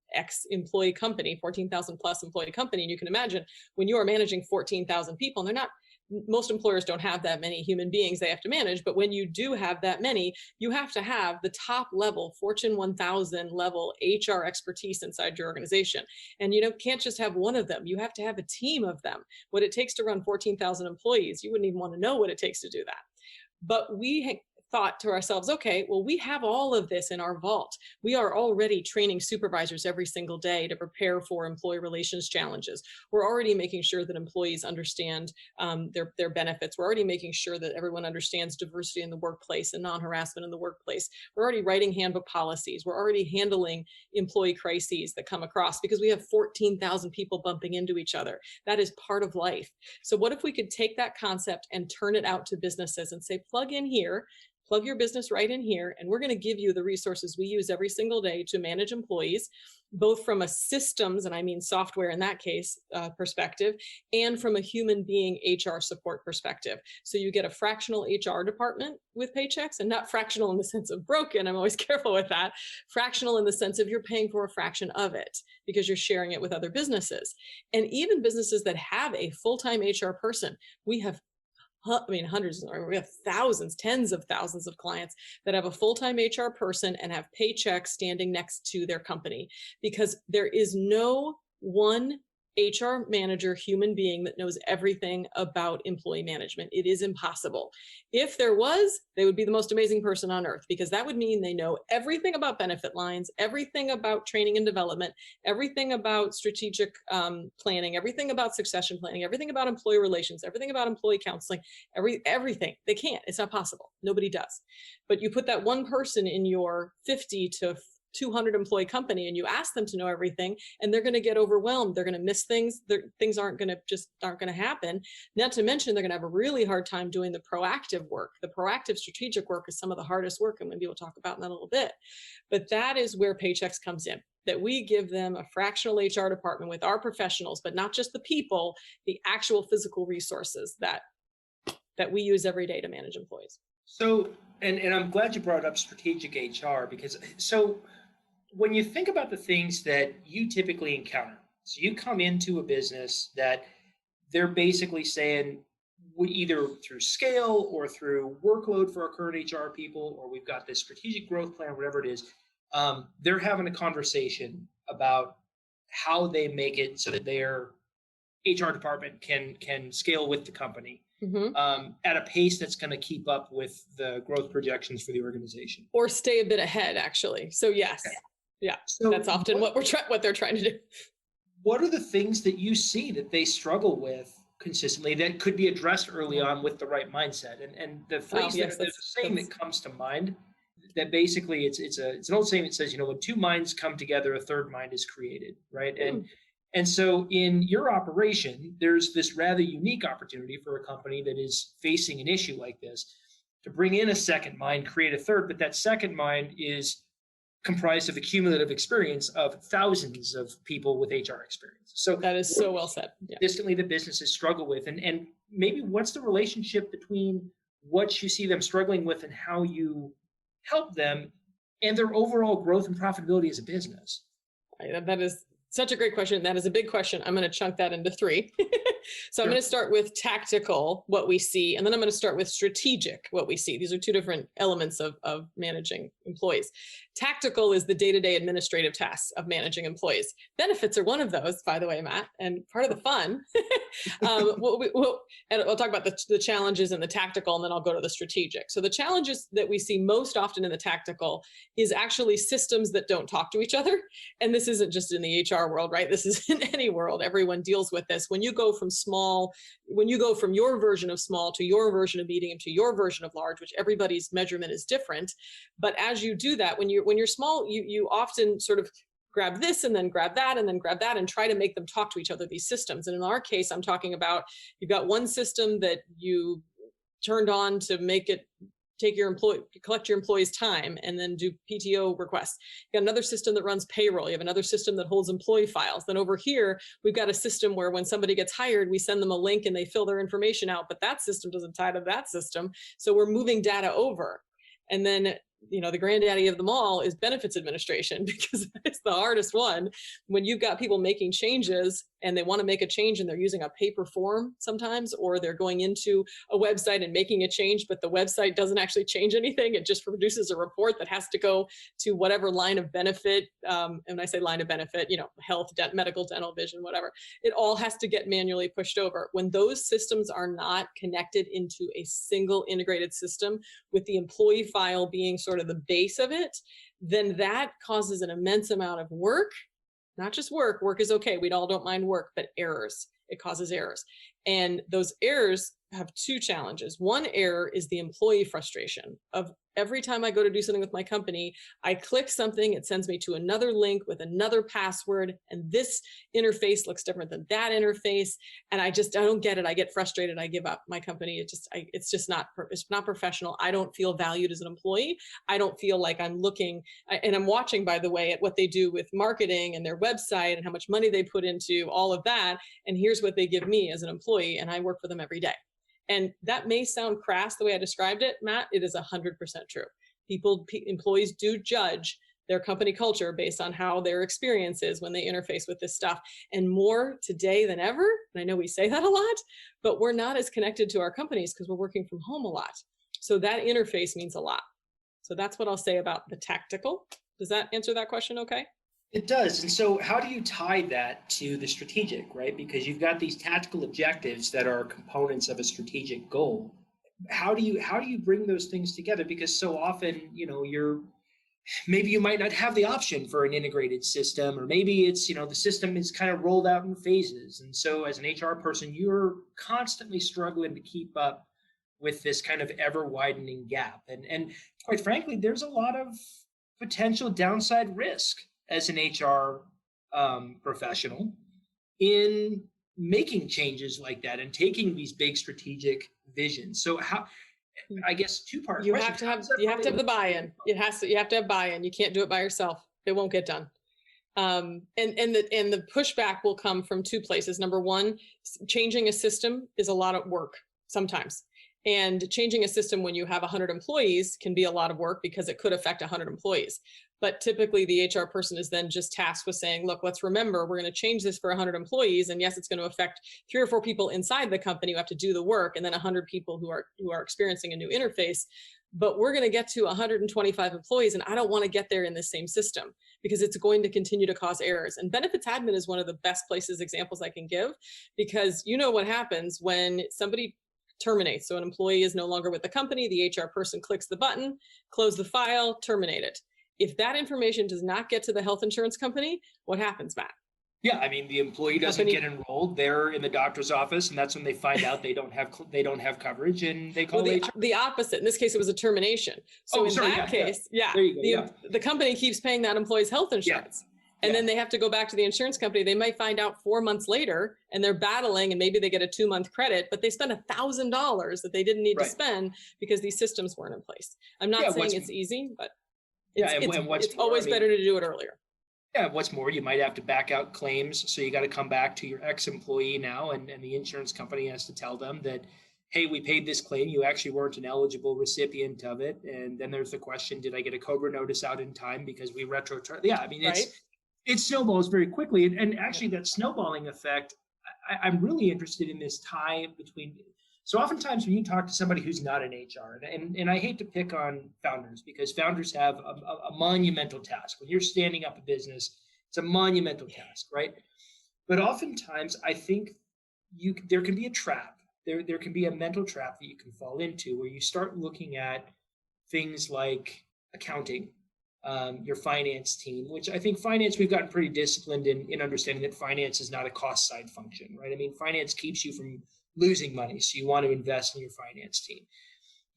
Speaker 3: employee company, 14,000 plus employee company. And you can imagine when you are managing 14,000 people, and most employers don't have that many human beings they have to manage. But when you do have that many, you have to have the top level Fortune 1000 level HR expertise inside your organization. And can't just have one of them. You have to have a team of them. What it takes to run 14,000 employees, you wouldn't even want to know what it takes to do that. But we thought to ourselves, okay, well, we have all of this in our vault. We are already training supervisors every single day to prepare for employee relations challenges. We're already making sure that employees understand their benefits. We're already making sure that everyone understands diversity in the workplace and non-harassment in the workplace. We're already writing handbook policies. We're already handling employee crises that come across because we have 14,000 people bumping into each other. That is part of life. So what if we could take that concept and turn it out to businesses and say, plug in here, plug your business right in here, and we're going to give you the resources we use every single day to manage employees, both from a systems, and I mean software in that case, perspective, and from a human being HR support perspective. So you get a fractional HR department with Paychex, and not fractional in the sense of broken. I'm always careful with that. Fractional in the sense of you're paying for a fraction of it because you're sharing it with other businesses. And even businesses that have a full-time HR person, we have hundreds, or we have thousands, tens of thousands of clients that have a full-time HR person and have Paychex standing next to their company, because there is no one HR manager, human being, that knows everything about employee management. It is impossible. If there was, they would be the most amazing person on earth, because that would mean they know everything about benefit lines, everything about training and development, everything about strategic planning, everything about succession planning, everything about employee relations, everything about employee counseling, everything. They can't. It's not possible. Nobody does. But you put that one person in your 50 to 200 employee company and you ask them to know everything, and they're going to get overwhelmed. They're going to miss things. Things aren't going to happen. Not to mention, they're going to have a really hard time doing the proactive work. The proactive strategic work is some of the hardest work, and maybe we'll talk about in that a little bit. But that is where Paychex comes in, that we give them a fractional HR department with our professionals, but not just the people, the actual physical resources that we use every day to manage employees.
Speaker 2: So, and I'm glad you brought up strategic HR, because when you think about the things that you typically encounter, so you come into a business that they're basically saying, we either through scale or through workload for our current HR people, or we've got this strategic growth plan, whatever it is, they're having a conversation about how they make it so that their HR department can scale with the company. At a pace that's going to keep up with the growth projections for the organization, or
Speaker 3: stay a bit ahead, actually. So yes, yeah, so that's often what they're trying to do.
Speaker 2: What are the things that you see that they struggle with consistently that could be addressed early on with the right mindset? And the phrase, there's a saying that comes to mind that basically it's an old saying that says, when two minds come together, a third mind is created, right? And so in your operation, there's this rather unique opportunity for a company that is facing an issue like this to bring in a second mind, create a third, but that second mind is comprised of the cumulative experience of thousands of people with HR experience. So
Speaker 3: that is so well said.
Speaker 2: Yeah. Consistently the businesses struggle with, and maybe what's the relationship between what you see them struggling with and how you help them and their overall growth and profitability as a business?
Speaker 3: That is such a great question. That is a big question. I'm going to chunk that into three. So I'm going to start with tactical, what we see, and then I'm going to start with strategic, what we see. These are two different elements of managing employees. Tactical is the day-to-day administrative tasks of managing employees. Benefits are one of those, by the way, Matt, and part of the fun. And we'll talk about the challenges and the tactical, and then I'll go to the strategic. So the challenges that we see most often in the tactical is actually systems that don't talk to each other. And this isn't just in the HR world, right? This is in any world. Everyone deals with this. When you go from your version of small to your version of medium to your version of large, which everybody's measurement is different. But as you do that, when you're small, you often sort of grab this and then grab that and then grab that and try to make them talk to each other, these systems. And in our case, I'm talking about, you've got one system that you turned on to make it collect your employees' time and then do PTO requests. You got another system that runs payroll. You have another system that holds employee files. Then over here, we've got a system where when somebody gets hired, we send them a link and they fill their information out, but that system doesn't tie to that system. So we're moving data over. And then, the granddaddy of them all is benefits administration, because it's the hardest one. When you've got people making changes and they want to make a change and they're using a paper form sometimes, or they're going into a website and making a change, but the website doesn't actually change anything. It just produces a report that has to go to whatever line of benefit. And when I say line of benefit, health, medical, dental, vision, whatever, it all has to get manually pushed over. When those systems are not connected into a single integrated system, with the employee file being sort of the base of it, then that causes an immense amount of work. Not just work is okay. We all don't mind work, but errors. It causes errors. And those errors have two challenges. One error is the employee frustration of every time I go to do something with my company, I click something, it sends me to another link with another password, and this interface looks different than that interface. And I don't get it. I get frustrated. I give up my company. It's not professional. I don't feel valued as an employee. I don't feel like I'm looking, and I'm watching, by the way, at what they do with marketing and their website and how much money they put into all of that. And here's what they give me as an employee, and I work for them every day. And that may sound crass the way I described it, Matt. It is 100% true. Employees do judge their company culture based on how their experience is when they interface with this stuff. And more today than ever, and I know we say that a lot, but we're not as connected to our companies because we're working from home a lot. So that interface means a lot. So that's what I'll say about the tactical. Does that answer that question okay?
Speaker 2: It does. And so how do you tie that to the strategic, right? Because you've got these tactical objectives that are components of a strategic goal. How do you bring those things together? Because so often, maybe you might not have the option for an integrated system, or maybe it's, the system is kind of rolled out in phases. And so as an HR person, you're constantly struggling to keep up with this kind of ever widening gap. And quite frankly, there's a lot of potential downside risk as an HR professional in making changes like that and taking these big strategic visions. So how, I guess, two-part
Speaker 3: you
Speaker 2: question.
Speaker 3: have to have the buy-in. You have to have buy-in. You can't do it by yourself. It won't get done. And the pushback will come from two places. Number one, changing a system is a lot of work sometimes. And changing a system when you have 100 employees can be a lot of work because it could affect 100 employees. But typically the HR person is then just tasked with saying, look, let's remember, we're going to change this for 100 employees. And yes, it's going to affect 3 or 4 people inside the company who have to do the work, and then 100 people who are experiencing a new interface. But we're going to get to 125 employees, and I don't want to get there in the same system because it's going to continue to cause errors. And benefits admin is one of the best examples I can give, because you know what happens when somebody terminates. So an employee is no longer with the company, the HR person clicks the button, close the file, terminate it. If that information does not get to the health insurance company, what happens, Matt?
Speaker 2: Yeah, I mean, the employee doesn't get enrolled. They're in the doctor's office, and that's when they find out they don't have coverage, and they call HR.
Speaker 3: The opposite. In this case, it was a termination. So the company keeps paying that employee's health insurance. Yeah. And then they have to go back to the insurance company. They might find out 4 months later, and they're battling, and maybe they get a 2-month credit, but they spend $1,000 that they didn't need to spend because these systems weren't in place. I'm not saying it's easy, but it's always better to do it earlier.
Speaker 2: Yeah, what's more, you might have to back out claims. So you got to come back to your ex-employee now, and the insurance company has to tell them that, hey, we paid this claim. You actually weren't an eligible recipient of it. And then there's the question, did I get a COBRA notice out in time because we Yeah, I mean, it snowballs very quickly. And actually that snowballing effect, I'm really interested in this tie between. So oftentimes when you talk to somebody who's not in HR, and I hate to pick on founders because founders have a monumental task. When you're standing up a business, it's a monumental task, right? But oftentimes I think there can be a trap. There can be a mental trap that you can fall into where you start looking at things like accounting, your finance team, which I think finance, we've gotten pretty disciplined in understanding that finance is not a cost side function, right? I mean, finance keeps you from losing money, so you want to invest in your finance team.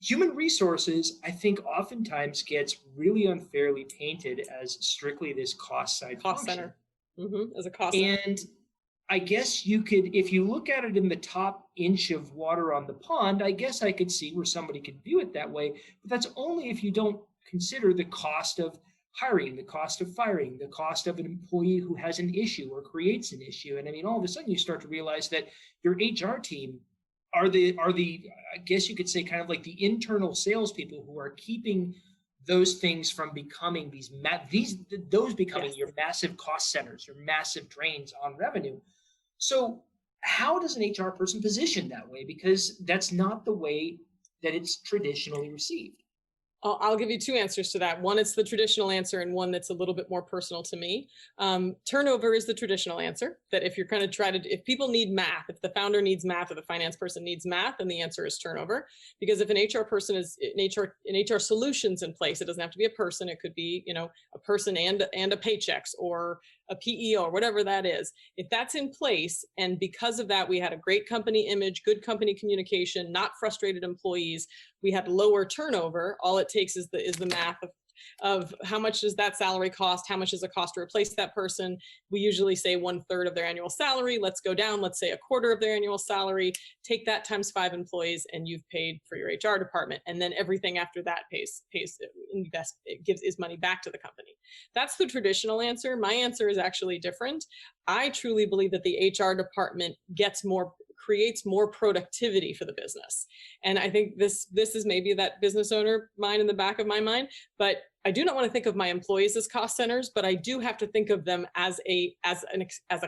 Speaker 2: Human resources, I think, oftentimes gets really unfairly painted as strictly this cost side function.
Speaker 3: Center. As a cost center.
Speaker 2: And I guess you could, if you look at it in the top inch of water on the pond, I guess I could see where somebody could view it that way, but that's only if you don't consider the cost of hiring, the cost of firing, the cost of an employee who has an issue or creates an issue. And I mean, all of a sudden you start to realize that your HR team are the I guess you could say kind of like the internal salespeople who are keeping those things from becoming becoming your massive cost centers, your massive drains on revenue. So how does an HR person position that way? Because that's not the way that it's traditionally received.
Speaker 3: I'll give you two answers to that. One, it's the traditional answer, and one that's a little bit more personal to me. Turnover is the traditional answer, that if you're going to if people need math, if the founder needs math or the finance person needs math, then the answer is turnover. Because if an HR person is in HR solutions in place, it doesn't have to be a person. It could be, a person and a Paychex or a PEO or whatever that is. If that's in place, and because of that, we had a great company image, good company communication, not frustrated employees, we had lower turnover. All it takes is the math of how much does that salary cost? How much does it cost to replace that person? We usually say 1/3 of their annual salary. Let's go down. Let's say 1/4 of their annual salary. Take that times 5 employees, and you've paid for your HR department. And then everything after that is money back to the company. That's the traditional answer. My answer is actually different. I truly believe that the HR department creates more productivity for the business. And I think this is maybe that business owner mind in the back of my mind, but I do not want to think of my employees as cost centers, but I do have to think of them as a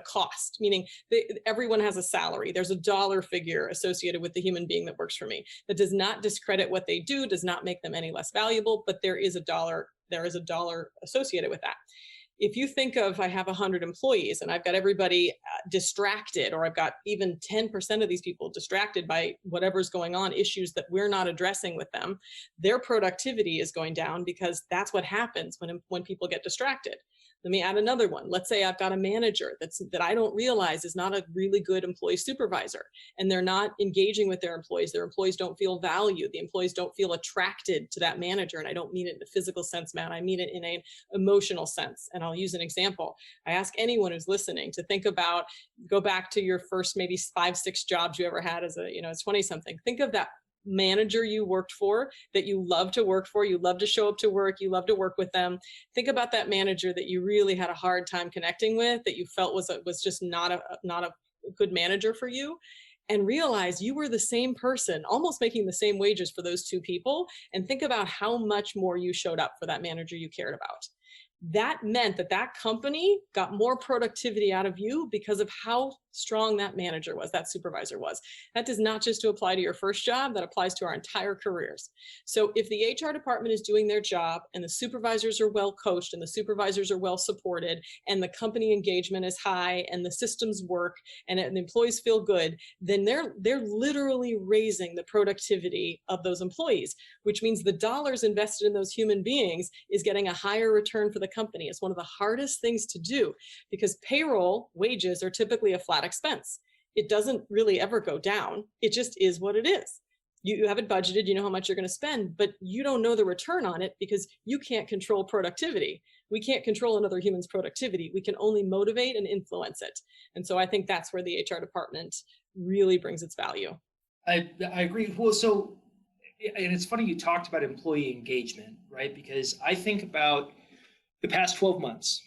Speaker 3: cost, meaning everyone has a salary. There's a dollar figure associated with the human being that works for me. That does not discredit what they do, does not make them any less valuable, but there is a dollar associated with that. If you think of, I have 100 employees and I've got everybody distracted, or I've got even 10% of these people distracted by whatever's going on, issues that we're not addressing with them, their productivity is going down, because that's what happens when people get distracted. Let me add another one. Let's say I've got a manager that I don't realize is not a really good employee supervisor, and they're not engaging with their employees. Their employees don't feel valued. The employees don't feel attracted to that manager. And I don't mean it in a physical sense, Matt. I mean it in an emotional sense. And I'll use an example. I ask anyone who's listening to think about, go back to your first maybe 5-6 jobs you ever had as a 20-something. Think of that manager you worked for, that you love to work for, you love to show up to work, you love to work with them. Think about that manager that you really had a hard time connecting with, that you felt was just not a good manager for you, and realize you were the same person, almost making the same wages for those two people, and think about how much more you showed up for that manager you cared about. That meant that company got more productivity out of you because of how strong that manager was, that supervisor was. That does not just apply to your first job, that applies to our entire careers. So if the HR department is doing their job, and the supervisors are well coached, and the supervisors are well supported, and the company engagement is high, and the systems work, and the employees feel good, then they're literally raising the productivity of those employees, which means the dollars invested in those human beings is getting a higher return for the company. It's one of the hardest things to do, because payroll wages are typically a flat expense. It doesn't really ever go down. It just is what it is. You have it budgeted, you know how much you're going to spend, but you don't know the return on it because you can't control productivity. We can't control another human's productivity. We can only motivate and influence it. And so I think that's where the HR department really brings its value.
Speaker 2: I agree. Well, so, and it's funny you talked about employee engagement, right? Because I think about the past 12 months.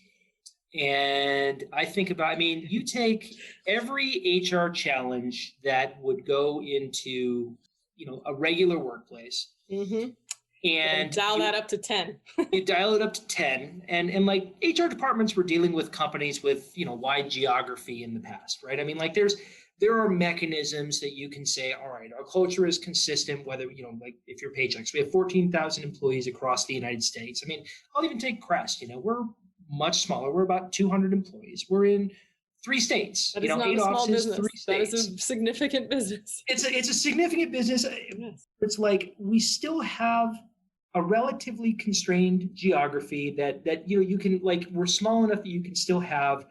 Speaker 2: And I think about, you take every HR challenge that would go into, a regular workplace. Mm-hmm. And
Speaker 3: dial that up to 10.
Speaker 2: You dial it up to 10. And like HR departments were dealing with companies with, wide geography in the past, right? There are mechanisms that you can say, all right, our culture is consistent, whether, like if you're Paychex, we have 14,000 employees across the United States. I'll even take Crest, we're much smaller. We're about 200 employees. We're in 3 states.
Speaker 3: That is not
Speaker 2: 8
Speaker 3: a small
Speaker 2: offices,
Speaker 3: business.
Speaker 2: 3 states.
Speaker 3: That is a significant business.
Speaker 2: It's a significant business. Yes. It's like we still have a relatively constrained geography that you can, like, we're small enough that you can still have,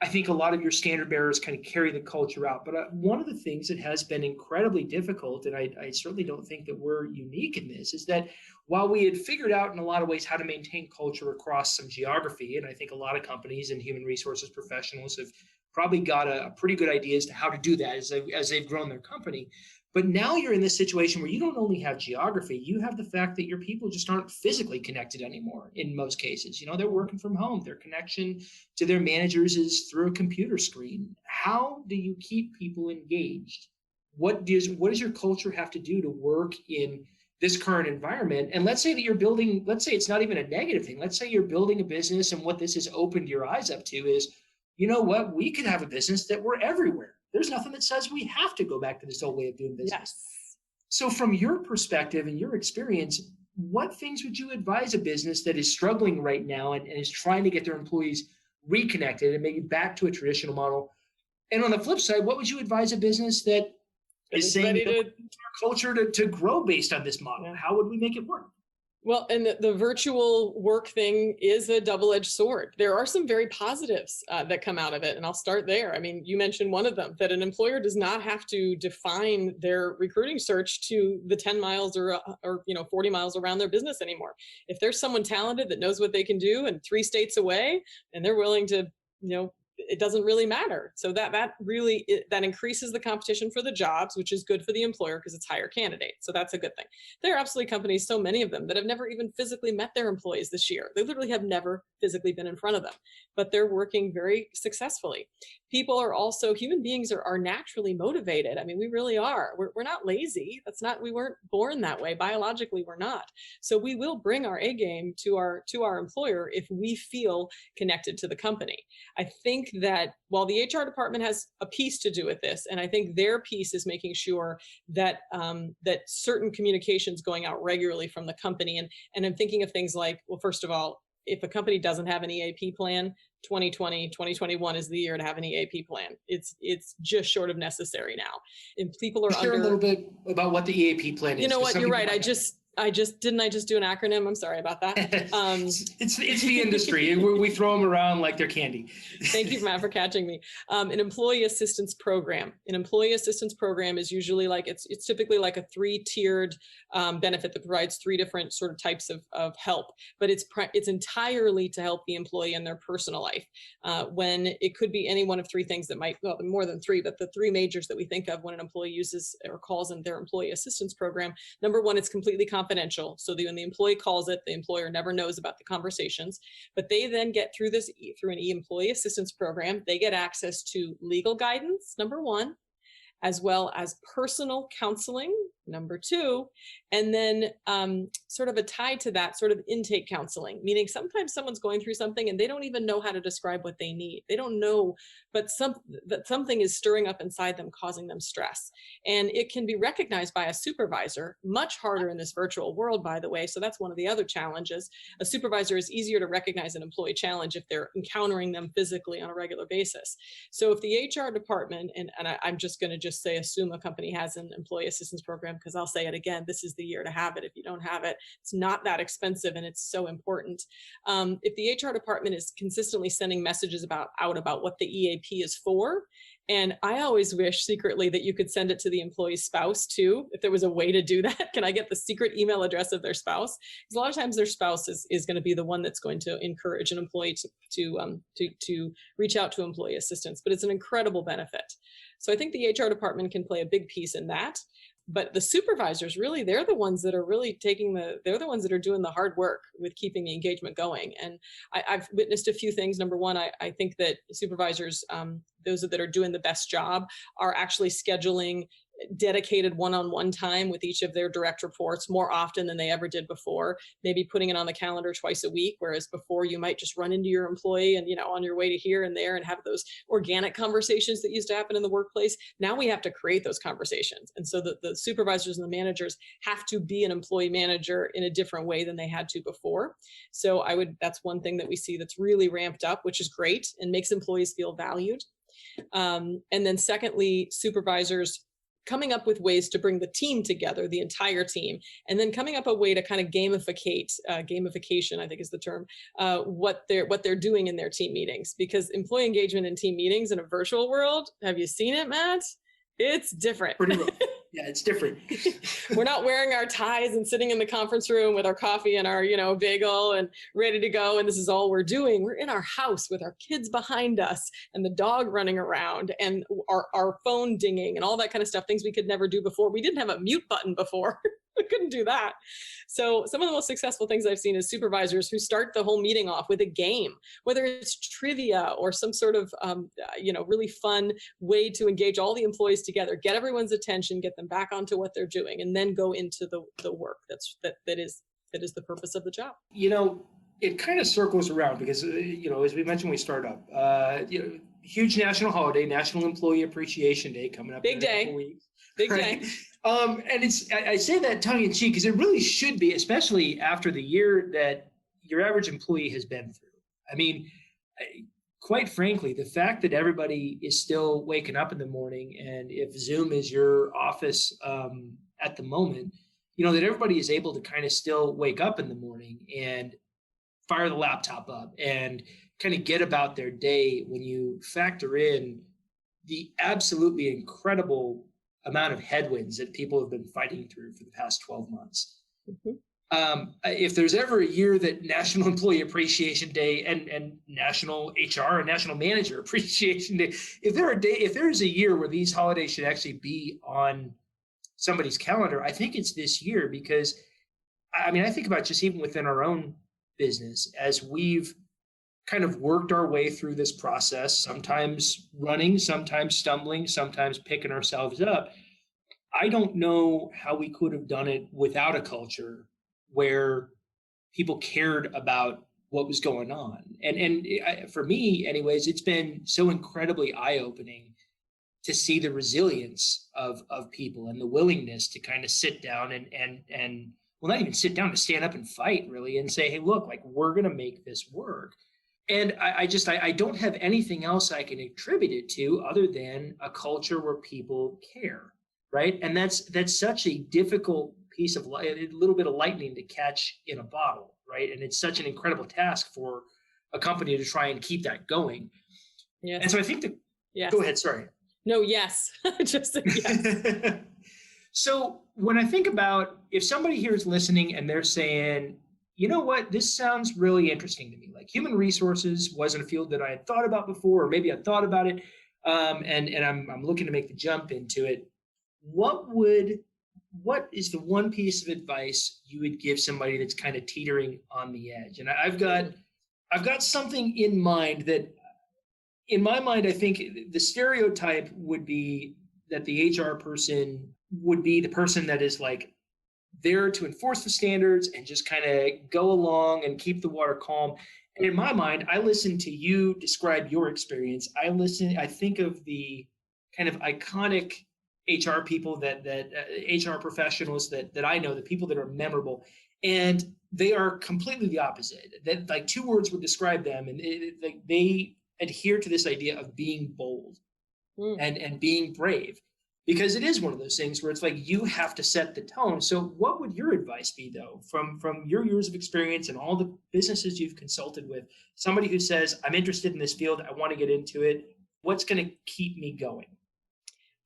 Speaker 2: I think, a lot of your standard bearers kind of carry the culture out. But one of the things that has been incredibly difficult, and I certainly don't think that we're unique in this, is that while we had figured out in a lot of ways how to maintain culture across some geography, and I think a lot of companies and human resources professionals have probably got a pretty good idea as to how to do that as they've grown their company. But now you're in this situation where you don't only have geography, you have the fact that your people just aren't physically connected anymore in most cases. They're working from home. Their connection to their managers is through a computer screen. How do you keep people engaged? What does your culture have to do to work in this current environment? And let's say that you're building, let's say it's not even a negative thing. Let's say you're building a business, and what this has opened your eyes up to is, you know what, we could have a business that we're everywhere. There's nothing that says we have to go back to this old way of doing business. Yes. So from your perspective and your experience, what things would you advise a business that is struggling right now and is trying to get their employees reconnected and maybe back to a traditional model? And on the flip side, what would you advise a business that is saying
Speaker 3: ready to
Speaker 2: our culture to grow based on this model?
Speaker 3: Yeah.
Speaker 2: How would we make it work?
Speaker 3: Well, and the virtual work thing is a double-edged sword. There are some very positives that come out of it, and I'll start there. I mean, you mentioned one of them, that an employer does not have to define their recruiting search to the 10 miles or 40 miles around their business anymore. If there's someone talented that knows what they can do and 3 states away, and they're willing to, it doesn't really matter. So that really increases the competition for the jobs, which is good for the employer because it's higher candidates. So that's a good thing. There are absolutely companies, so many of them, that have never even physically met their employees this year. They literally have never physically been in front of them, but they're working very successfully. People are also, human beings are naturally motivated. I mean, we really are. We're not lazy. We weren't born that way. Biologically, we're not. So we will bring our A game to our employer if we feel connected to the company. I think that while the HR department has a piece to do with this, and I think their piece is making sure that that certain communications going out regularly from the company, and I'm thinking of things like, well, first of all, if a company doesn't have an EAP plan, 2020, 2021 is the year to have an EAP plan. It's just short of necessary now. And people are
Speaker 2: Share a little bit about what the EAP plan is.
Speaker 3: You know what? You're right. I just didn't do an acronym? I'm sorry about that.
Speaker 2: It's the industry. We throw them around like they're candy.
Speaker 3: Thank you, Matt, for catching me. An employee assistance program. An employee assistance program is usually it's typically like a 3-tiered benefit that provides 3 different sort of types of help, but it's entirely to help the employee in their personal life. When it could be any one of 3 things that might, well, more than 3, but the 3 majors that we think of when an employee uses or calls in their employee assistance program. Number 1, it's completely confidential. So when the employee calls it, the employer never knows about the conversations, but they then get through an employee assistance program, they get access to legal guidance, number 1, as well as personal counseling, number 2, and then sort of a tie to that, sort of intake counseling, meaning sometimes someone's going through something and they don't even know how to describe what they need. They don't know, but something is stirring up inside them, causing them stress. And it can be recognized by a supervisor, much harder in this virtual world, by the way. So that's one of the other challenges. A supervisor is easier to recognize an employee challenge if they're encountering them physically on a regular basis. So if the HR department, and I'm just going to say, assume a company has an employee assistance program, because I'll say it again, this is the year to have it. If you don't have it, it's not that expensive and it's so important. If the HR department is consistently sending messages out about what the EAP is for, and I always wish secretly that you could send it to the employee's spouse too, if there was a way to do that. Can I get the secret email address of their spouse? Because a lot of times their spouse is going to be the one that's going to encourage an employee to reach out to employee assistance, but it's an incredible benefit. So I think the HR department can play a big piece in that. But the supervisors, really, they're the ones that are really they're the ones that are doing the hard work with keeping the engagement going. And I've witnessed a few things. Number 1, I think that supervisors, those that are doing the best job, are actually scheduling dedicated one-on-one time with each of their direct reports more often than they ever did before, maybe putting it on the calendar twice a week, whereas before you might just run into your employee and, on your way to here and there and have those organic conversations that used to happen in the workplace. Now we have to create those conversations. And so the supervisors and the managers have to be an employee manager in a different way than they had to before. So that's one thing that we see that's really ramped up, which is great and makes employees feel valued. And then secondly, supervisors coming up with ways to bring the team together, the entire team, and then coming up a way to kind of gamification, I think is the term, what they're doing in their team meetings. Because employee engagement in team meetings in a virtual world, have you seen it, Matt? It's different.
Speaker 2: Pretty rough. Yeah, it's different.
Speaker 3: We're not wearing our ties and sitting in the conference room with our coffee and our, bagel and ready to go. And this is all we're doing. We're in our house with our kids behind us and the dog running around and our phone dinging and all that kind of stuff, things we could never do before. We didn't have a mute button before. We couldn't do that. So some of the most successful things I've seen is supervisors who start the whole meeting off with a game, whether it's trivia or some sort of, really fun way to engage all the employees together, get everyone's attention, get them back onto what they're doing, and then go into the work that is the purpose of the job.
Speaker 2: It kind of circles around because, as we mentioned when we started up, huge national holiday, National Employee Appreciation Day coming up
Speaker 3: Big
Speaker 2: in a
Speaker 3: day.
Speaker 2: couple weeks.
Speaker 3: Big
Speaker 2: right?
Speaker 3: day.
Speaker 2: And I say that tongue in cheek because it really should be, especially after the year that your average employee has been through. I mean, quite frankly, the fact that everybody is still waking up in the morning, and if Zoom is your office at the moment, that everybody is able to kind of still wake up in the morning and fire the laptop up and kind of get about their day, when you factor in the absolutely incredible amount of headwinds that people have been fighting through for the past 12 months.
Speaker 3: Mm-hmm.
Speaker 2: If there's ever a year that National Employee Appreciation Day and National HR and National Manager Appreciation Day, if there's a year where these holidays should actually be on somebody's calendar, I think it's this year. Because I mean, I think about just even within our own business, as we've kind of worked our way through this process, sometimes running, sometimes stumbling, sometimes picking ourselves up. I don't know how we could have done it without a culture where people cared about what was going on. And for me, anyways, it's been so incredibly eye-opening to see the resilience of people and the willingness to kind of sit down and well, not even sit down, to stand up and fight, really, and say, hey, look, like, we're going to make this work. And I don't have anything else I can attribute it to other than a culture where people care, right? And that's such a difficult piece of a little bit of lightning to catch in a bottle, right? And it's such an incredible task for a company to try and keep that going.
Speaker 3: Yes.
Speaker 2: And so I think
Speaker 3: yes.
Speaker 2: Go ahead, sorry.
Speaker 3: No, yes. Just yes.
Speaker 2: So when I think about, if somebody here is listening and they're saying, you know what, this sounds really interesting to me. Like, human resources wasn't a field that I had thought about before, or maybe I thought about it, and I'm looking to make the jump into it. What is the one piece of advice you would give somebody that's kind of teetering on the edge? And I've got something in mind that, in my mind, I think the stereotype would be that the HR person would be the person that is like there to enforce the standards and just kind of go along and keep the water calm. And in my mind, I listen to you describe your experience. I think of the kind of iconic HR people that HR professionals that I know, the people that are memorable, and they are completely the opposite. That, like, two words would describe them, and they adhere to this idea of being bold and being brave. Because it is one of those things where it's like you have to set the tone. So what would your advice be, though, from your years of experience and all the businesses you've consulted with, somebody who says, I'm interested in this field, I want to get into it, what's going to keep me going?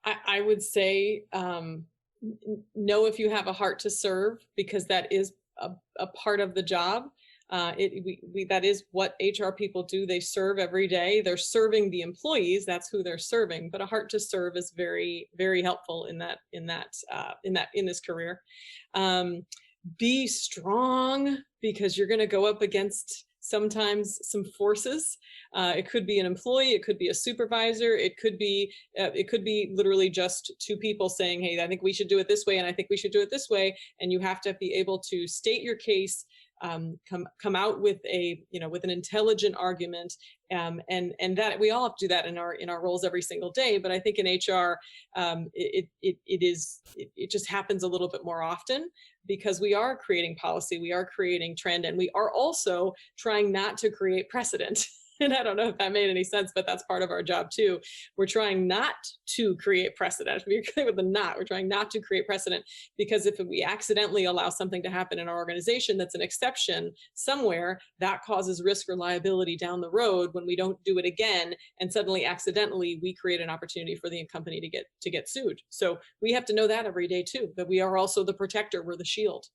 Speaker 3: I would say know if you have a heart to serve, because that is a part of the job. That is what HR people do. They serve every day. They're serving the employees. That's who they're serving. But a heart to serve is very, very helpful in this career. Be strong, because you're going to go up against sometimes some forces. It could be an employee, it could be a supervisor, it could be literally just two people saying, hey, I think we should do it this way, and I think we should do it this way. And you have to be able to state your case, come out with with an intelligent argument, and that we all have to do that in our roles every single day. But I think in HR, it just happens a little bit more often, because we are creating policy, we are creating trend, and we are also trying not to create precedent. And I don't know if that made any sense, but that's part of our job too. We're trying not to create precedent. We're clear with the not. We're trying not to create precedent, because if we accidentally allow something to happen in our organization that's an exception somewhere, that causes risk or liability down the road when we don't do it again, and suddenly accidentally we create an opportunity for the company to get sued. So we have to know that every day too, that we are also the protector, we're the shield.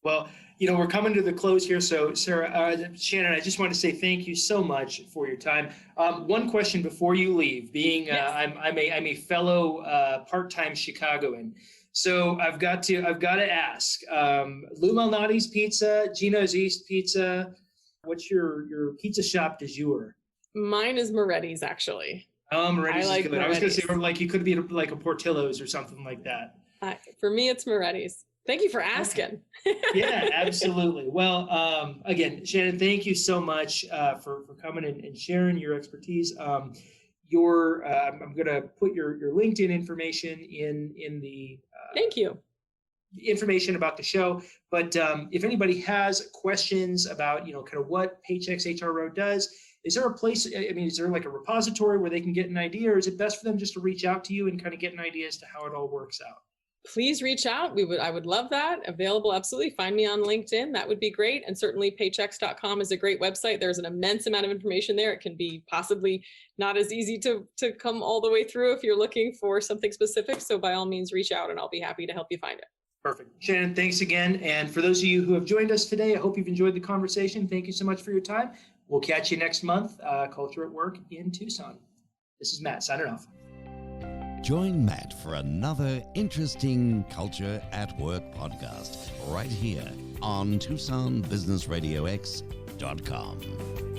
Speaker 3: Well,
Speaker 2: we're coming to the close here. So, Shannon, I just want to say thank you so much for your time. One question before you leave, being yes. I'm a fellow part-time Chicagoan, so I've got to ask. Lou Malnati's Pizza, Gino's East Pizza. What's your pizza shop du jour?
Speaker 3: Mine is Moretti's, actually.
Speaker 2: Oh, Moretti's is good.
Speaker 3: Moretti's.
Speaker 2: I was going to say, or like you could be like a Portillo's or something like that.
Speaker 3: For me, it's Moretti's. Thank you for asking.
Speaker 2: Yeah, absolutely. Well, again, Shannon, thank you so much for coming and sharing your expertise. I'm going to put your LinkedIn information in the
Speaker 3: Thank you.
Speaker 2: Information about the show. But if anybody has questions about, kind of what Paychex HRO does, is there a place, is there like a repository where they can get an idea, or is it best for them just to reach out to you and kind of get an idea as to how it all works out?
Speaker 3: Please reach out. I would love that. Available, absolutely. Find me on LinkedIn. That would be great. And certainly paychex.com is a great website. There's an immense amount of information there. It can be possibly not as easy to come all the way through if you're looking for something specific. So by all means, reach out and I'll be happy to help you find it. Perfect.
Speaker 2: Shannon, thanks again. And for those of you who have joined us today, I hope you've enjoyed the conversation. Thank you so much for your time. We'll catch you next month, Culture at Work in Tucson. This is Matt signing off.
Speaker 1: Join Matt for another interesting Culture at Work podcast right here on TucsonBusinessRadioX.com.